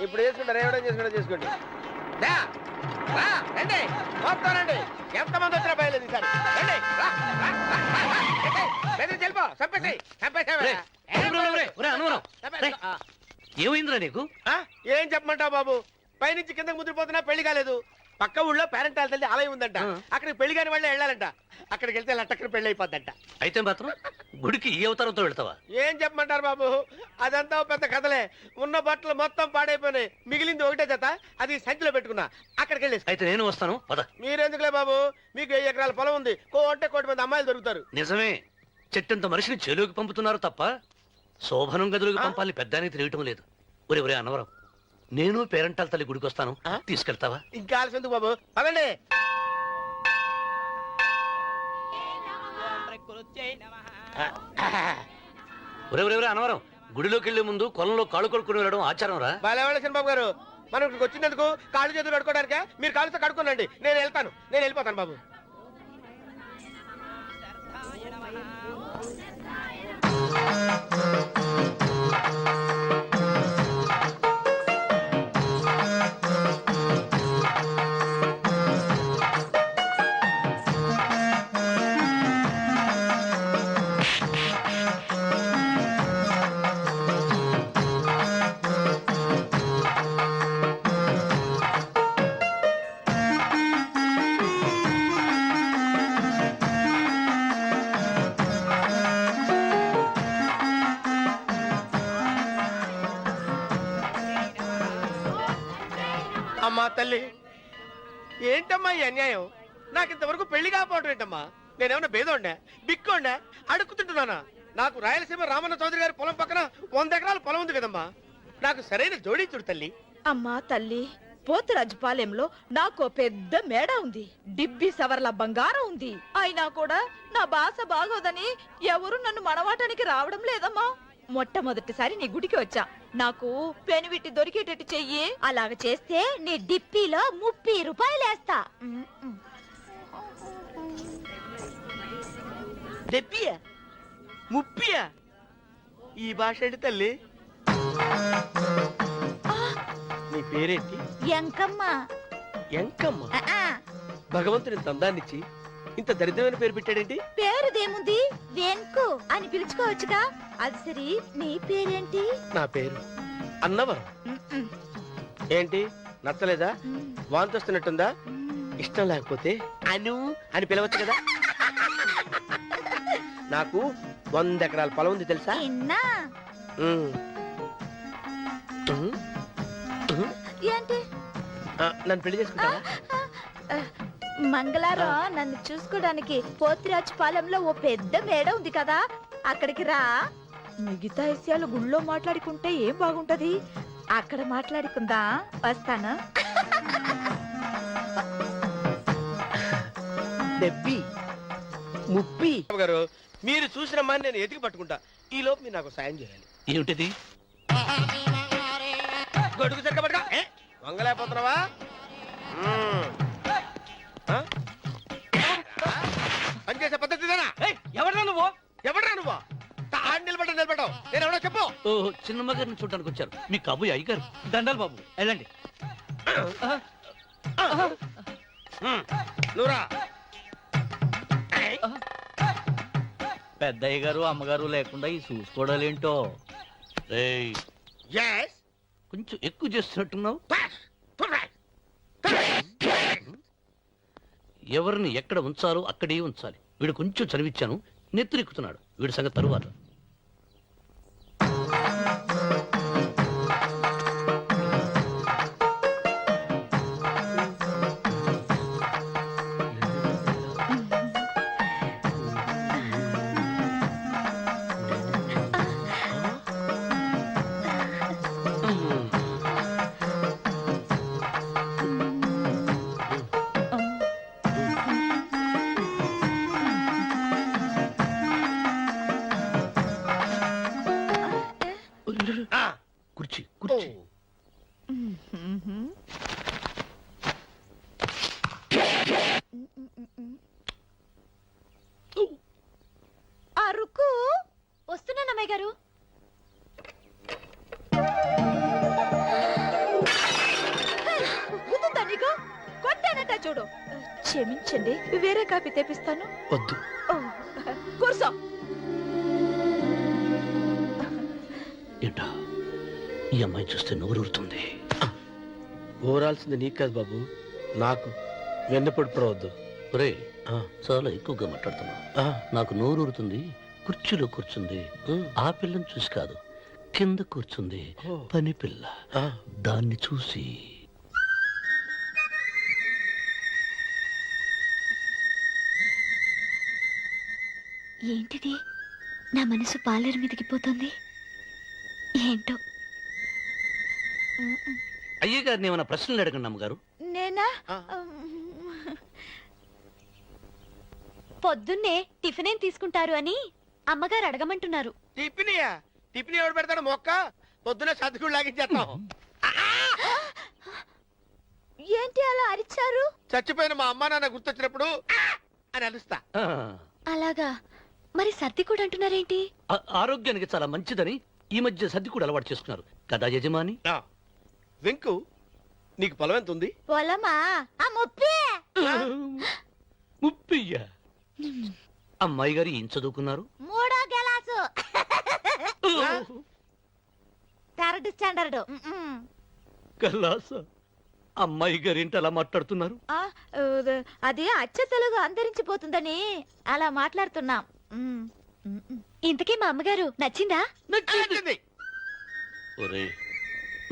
E: ఇప్పుడు చేసుకుంటారు, ఏవడం చేసుకుంటా చేసుకోండి. రండి మొత్తం రండి. ఎంతమంది వచ్చినా బయలుదేరి ఈసారి రండి. చెల్పో చంపేసి
L: ఏమైందిరా నీకు?
E: ఏం చెప్పమంటావు బాబు? పైనుంచి కిందకి ముద్రపోతున్నా పెళ్లి కాలేదు. పక్క ఊళ్ళో పేరెంట్ తల్లి ఆలయం ఉందంట. అక్కడికి పెళ్లి కాని వాళ్ళే వెళ్ళాలంట. అక్కడికి వెళ్తే లట్టక్కన పెళ్లి అయిపోద్దంట.
L: అయితే మాత్రం గుడికి ఈ అవతారంతో వెళ్తావా?
E: ఏం చెప్పమంటారు బాబు, అదంతా పెద్ద కథలే. ఉన్న బట్టలు మొత్తం పాడైపోయినాయి. మిగిలింది ఒకటే జత, అది సంచిలో పెట్టుకున్నా. అక్కడికి వెళ్ళేసి
L: అయితే నేను వస్తాను పద.
E: మీరెందుకులే బాబు, మీకు 10 ఎకరాల పొలం ఉంది. కోటి మంది అమ్మాయిలు దొరుకుతారు.
L: నిజమే, చెట్టంత మనిషిని చెలువుకి పంపుతున్నారు తప్ప శోభనం గదులకు పంపాలని పెద్దానికి తెలియటం లేదు. ఒరే ఒరే అన్నవరం, నేను పేరంటాల తల్లి గుడికి వస్తాను, తీసుకెళ్తావా?
E: ఇంకా ఆలస్యం ఎందుకు బాబు, పదండి.
L: ఒరే ఒరే ఒరే అన్నవరం, గుడిలోకి వెళ్లే ముందు కొలంలో కాళ్ళు కొడుకుని వెళ్ళడం ఆచారం రా.
E: బాలేవాళ్ళ చంద్రబాబు గారు, మనం ఇక్కడికి వచ్చినందుకు కాళ్ళు చేతులు కడుక్కోవడానికే. మీరు కాళ్ళతో కడుక్కోనండి, నేను వెళ్తాను. నేను వెళ్ళిపోతాను బాబు. అమ్మా తల్లి, ఏంటమ్మా ఈ అన్యాయం? నాకు ఇంతవరకు పెళ్లి కాకపోవడం ఏంటమ్మా? నేనేమన్నా బేదోండా, బిక్కోండా, అడుక్కుతుంటున్నానా? నాకు రాయలసీమ రామన్న చౌదరి గారి పొలం పక్కన 100 ఎకరాల పొలం ఉంది కదమ్మా. నాకు సరైన జోడించుడు తల్లి.
J: అమ్మా తల్లి, పోతురాజుపాలెంలో నాకు పెద్ద మేడ ఉంది. డిబ్బి సవర్ల బంగారం ఉంది. అయినా కూడా నా భాష బాగోదని ఎవరు నన్ను మనవాటానికి రావడం లేదమ్మా. మొట్టమొదటిసారి నీ గుడికి వచ్చా. నాకు పెనువిట్టి దొరికేటట్టు చెయ్యి. అలాగ చేస్తే నీ డిప్పిలో 30 రూపాయలు వేస్తా.
E: డెప్పియా 30? ఈ భాష ఏంటి తల్లి? నీ పేరేంటి?
J: ఎంకమ్మ.
E: ఎంకమ్మ? భగవంతుని ఇంత అందాన్నిచ్చి ఇంత దరిద్రమైన పేరు పెట్టాడేంటి?
J: పేరుదేముంది, వెంకు అని పిలుచుకోవచ్చుగా. అది సరి, నీ పేరేంటి?
E: నా పేరు అన్నవరం. ఏంటి నచ్చలేదా? వాంతి వస్తున్నట్టుందా? ఇష్టం లేకపోతే అను అని పిలవచ్చు కదా. నాకు 100 ఎకరాల పొలం ఉంది తెలుసా?
J: ఏంటి?
E: నన్ను పెళ్లి చేసుకుంటావా?
J: మంగళారం నన్ను చూసుకోవడానికి పోతిరాజు పాలెంలో ఓ పెద్ద మేడ ఉంది కదా, అక్కడికి రా. మిగతా విషయాలు గుళ్ళో మాట్లాడుకుంటే ఏం బాగుంటది, అక్కడ మాట్లాడుకుందా. వస్తాను.
E: డెబ్బి ముప్పి గారు, మీరు చూసిన మని నేను ఎతికి పట్టుకుంటా. ఈ లోపు మీరు నాకు సాయం చేయాలి.
L: ఏమిటిది?
E: గొడుగు సరిగ్గా పట్టుకో. వంగలేకపోతున్నావా? పనిచేసే పద్ధతి
L: ఎవరా నువ్వు?
E: ఎవడరా నువ్వు? నిలబడ్డావు. నేను ఎవడో చెప్పు.
L: చిన్నమ్మ గారిని చూడడానికి వచ్చారు. మీ కబుయ్య అయ్యగారు. దండాలు బాబు, వెళ్ళండి.
E: నువ్వురా.
L: పెద్దయ్య గారు అమ్మగారు లేకుండా ఈ చూసుకోవడాలేంటో. రేయ్,
E: Yes.
L: కొంచెం ఎక్కువ చేస్తున్నట్టున్నావు. ఎవరిని ఎక్కడ ఉంచాలో అక్కడే ఉంచాలి. వీడు కొంచెం చదివిచ్చాను, నెత్తురెక్కుతున్నాడు. వీడి సంగతి తరువాత. కుర్చీ కుర్చీ.
J: అరుకు వస్తున్నాను అమ్మాయి గారు. నీకు కొట్టానట చూడు. క్షమించండి, వేరే కాపీ తెప్పిస్తాను.
L: వద్దు.
J: కూర్చో.
L: ఏంటా ఈ అమ్మాయి చూస్తే నోరూరుతుంది.
E: ఊరాల్సింది నీకు కాదు బాబు, నాకు. వెన్నపొడి పడవద్దు.
L: ఒరే, చాలా ఎక్కువగా మాట్లాడుతున్నా. నాకు నోరూరుతుంది. కుర్చీలో కూర్చుంది. ఆ పిల్లని చూసి కాదు, కింద కూర్చుంది పని పిల్ల. దాన్ని చూసి
J: ఏంటిది, నా మనసు పాలేరు మీదకి పోతుంది ఏంటో.
L: అయ్య గారిని ఏమైనా ప్రశ్నలు అడగండి అమ్మగారు.
J: నేనా? పొద్దున్నే టిఫిన్ ఏం తీసుకుంటారు అని అమ్మగారు అడగమంటున్నారు.
E: టిఫినియా? టిఫిన్ ఎవడు పెడతాడు మొక్క? పొద్దున సతుకుడు లాగించేస్తాం.
J: ఏంటి అలా అరిచారు?
E: చచ్చిపోయిన మా అమ్మా నాన్న గుర్తొచ్చినప్పుడు అని అలుస్తా.
J: అలాగా? మరి సర్ది కూడా అంటున్నారేంటి?
L: ఆరోగ్యానికి చాలా మంచిదని ఈ మధ్య సర్ది కూడా అలవాటు చేసుకున్నారు కదా యజమాని.
E: వెంకు, నీకు పొలం ఎంత ఉంది?
J: పొలమా?
L: ముప్పయ్య. అమ్మాయి గారు ఏం చదువుకున్నారు?
J: 3వ క్లాసు, 3rd స్టాండర్డ్.
L: కలాస. అమ్మాయి గారు ఏంటి అలా మాట్లాడుతున్నారు?
J: అది అచ్చ తెలుగు అంతరించిపోతుందని అలా మాట్లాడుతున్నాం. ఇంతకీ మా అమ్మగారు నచ్చిందా?
E: నచ్చింది.
L: ఒరే,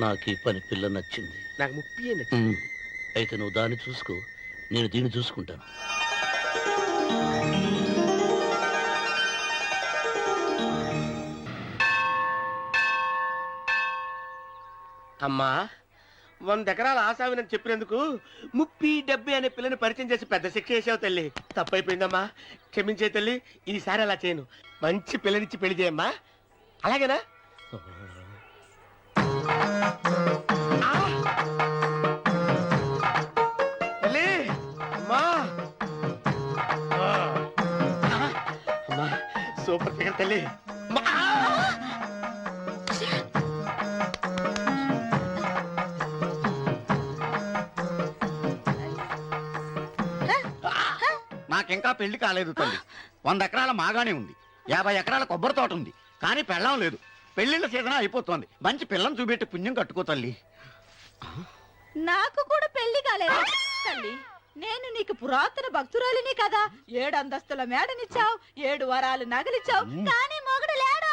L: నాకు ఈ పని పిల్ల నచ్చింది.
E: నాకు ముప్పి.
L: అయితే నువ్వు దాన్ని చూసుకో, నేను దీన్ని చూసుకుంటాను.
E: అమ్మా, 100 ఎకరాల ఆసామినని చెప్పినందుకు 30-70 అనే పిల్లని పరిచయం చేసి పెద్ద శిక్ష చేసావు తల్లి. తప్పైపోయిందమ్మా, క్షమించే తల్లి. ఈసారి అలా చేయను. మంచి పిల్లనిచ్చి పెళ్లి చేయమ్మా. అలాగేనా? తల్లి, అమ్మా. అమ్మా, సూపర్ ఫిగర్ తల్లి.
K: నాకింకా పెళ్లి కాలేదు తల్లి. 100 ఎకరాల మాగానే ఉంది, 50 ఎకరాల కొబ్బరి తోట ఉంది, కానీ పెళ్ళం లేదు. పెళ్లిళ్ళ సీజన్ అయిపోతోంది. మంచి పిల్లని చూపెట్టి పుణ్యం కట్టుకో తల్లి.
J: నాకు కూడా పెళ్లి కాలేదు తల్లి. నేను నీకు పురాతన భక్తురాలిని కదా. 7 అంతస్తుల మేడనిచ్చావు, 7 వరాలు నగలిచ్చావు, కానీ మొగుడు లేడా?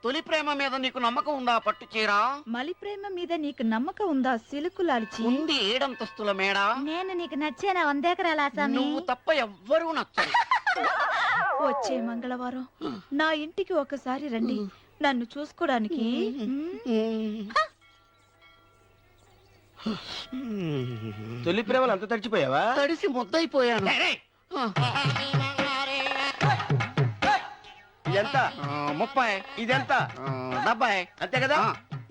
K: తొలి ప్రేమ మీద నీకు నమ్మకం ఉందా పట్టు చీర
J: మలి ప్రేమ మీద నీకు నమ్మకం ఉందా సిలుకు లాల్చి
K: ఉంది ఏడంతస్తుల మేడ
J: నేను నీకు నచ్చేనా 100 ఎకరాల ఆసామి
K: నువ్వు తప్ప ఎవ్వరూ నచ్చరు
J: వచ్చే మంగళవారం నా ఇంటికి ఒకసారి రండి నన్ను చూసుకోవడానికి
E: తొలి ప్రేమలు అంత తడిచిపోయావా?
K: తడిసి ముద్దయిపోయాను
E: ఎంత?
K: 30
E: ఇదెంత?
K: 70
E: అంతే కదా?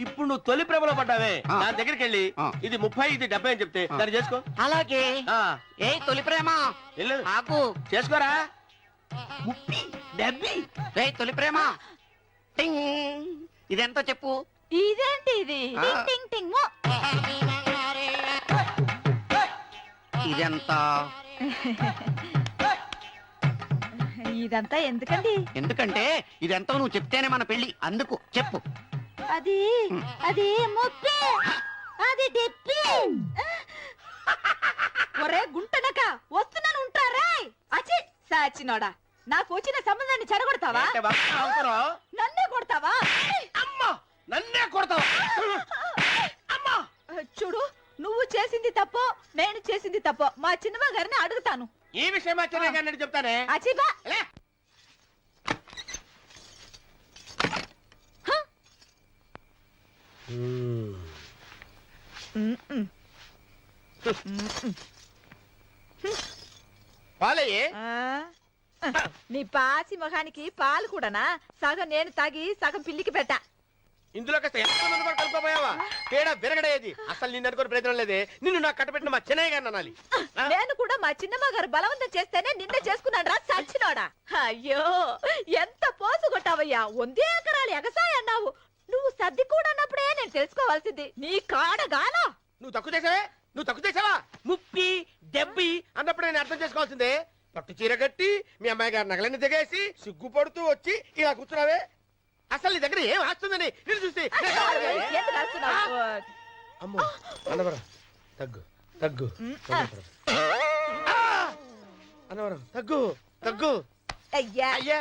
E: ఇప్పుడు నువ్వు తొలి ప్రేమలో పడ్డావే
K: ఆ.
E: నా దగ్గరికి వెళ్ళి
K: ఆ.
E: ఇది 30 ఇది 70 అని చెప్తే దాన్ని చేసుకో.
K: అలాగే
E: ఆ,
K: ఏ తొలి ప్రేమ
E: వెళ్ళు.
K: ఆకు
E: చేసుకోరా. 30, 70.
K: ఏ తొలి ప్రేమ టింగ్ ఇదెంత చెప్పు
J: ఇదేంటి ఇది
K: ఆ.
J: టింగ్ టింగ్ టింగ్ మో.
K: ఇదెంత
J: ఇదంతా ఎందుకండి
K: ఎందుకంటే ఇదెంతో నువ్వు చెప్తేనే మన పెళ్లి అందుకు చెప్పు
J: అది అది ముప్పి అది డిప్పి ఒరే గుంటనక వస్తున్నాను ఉంటారా అచి సాచినోడా నాకు వచ్చిన సంబంధాన్ని చెడగొడతావా
E: అంటే బాగా నవ్వుతున్నావు?
J: నన్నే కొడతావా
E: అమ్మా నన్నే కొడతావు. అమ్మా
J: చూడు నువ్వు చేసింది తప్పో నేను చేసింది తప్పో మా చిన్నమ్మ గారిని అడుగుతాను
E: ఈ విషయం ఆశ్చర్యంగా అన్నట్టు చెప్తానే.
J: అచిబా
E: లే. పాలయ్యే
J: నీ పాసి మొహానికి పాలు కూడానా సగం నేను తాగి సగం పిల్లికి పెట్టా
E: ఇందులో కాస్త ఎంతమంది కూడా కలుపుకోపోయావా? పేడ విరగడేది అసలు నిన్ను అనుకుని ప్రయత్నం లేదే. నిన్ను నాకు కట్టబెట్టిన మా చెన్నయ్య గారిని అనాలి. ఆ?
J: నేను కూడా మా చిన్నమ్మ గారు బలవంతం చేస్తేనే నిన్న చేసుకున్నాడు రా సచ్చినోడా అయ్యో ఎంత పోసు కొట్టావయ్యా 100 ఎకరాలు ఎగసాయ అన్నావు నువ్వు సర్ది కూడా అన్నప్పుడే నేను తెలుసుకోవాల్సింది నీ కాడగానా
E: నువ్వు తక్కువ చేసావే? నువ్వు తక్కువ చేసావా? 30, 70 అన్నప్పుడు నేను అర్థం చేసుకోవాల్సిందే. పట్టు చీర కట్టి మీ అమ్మాయి గారి నగలని దిగేసి సిగ్గుపడుతూ వచ్చి ఇలా కూర్చున్నావే. అసలు నీ దగ్గర ఏం వస్తుందని నేను చూసి
J: ఎందుకు అరుస్తున్నావు?
E: అమ్మో అన్నవరం తగ్గు తగ్గు అన్నవరం తగ్గు తగ్గు
J: అయ్యా
E: అయ్యా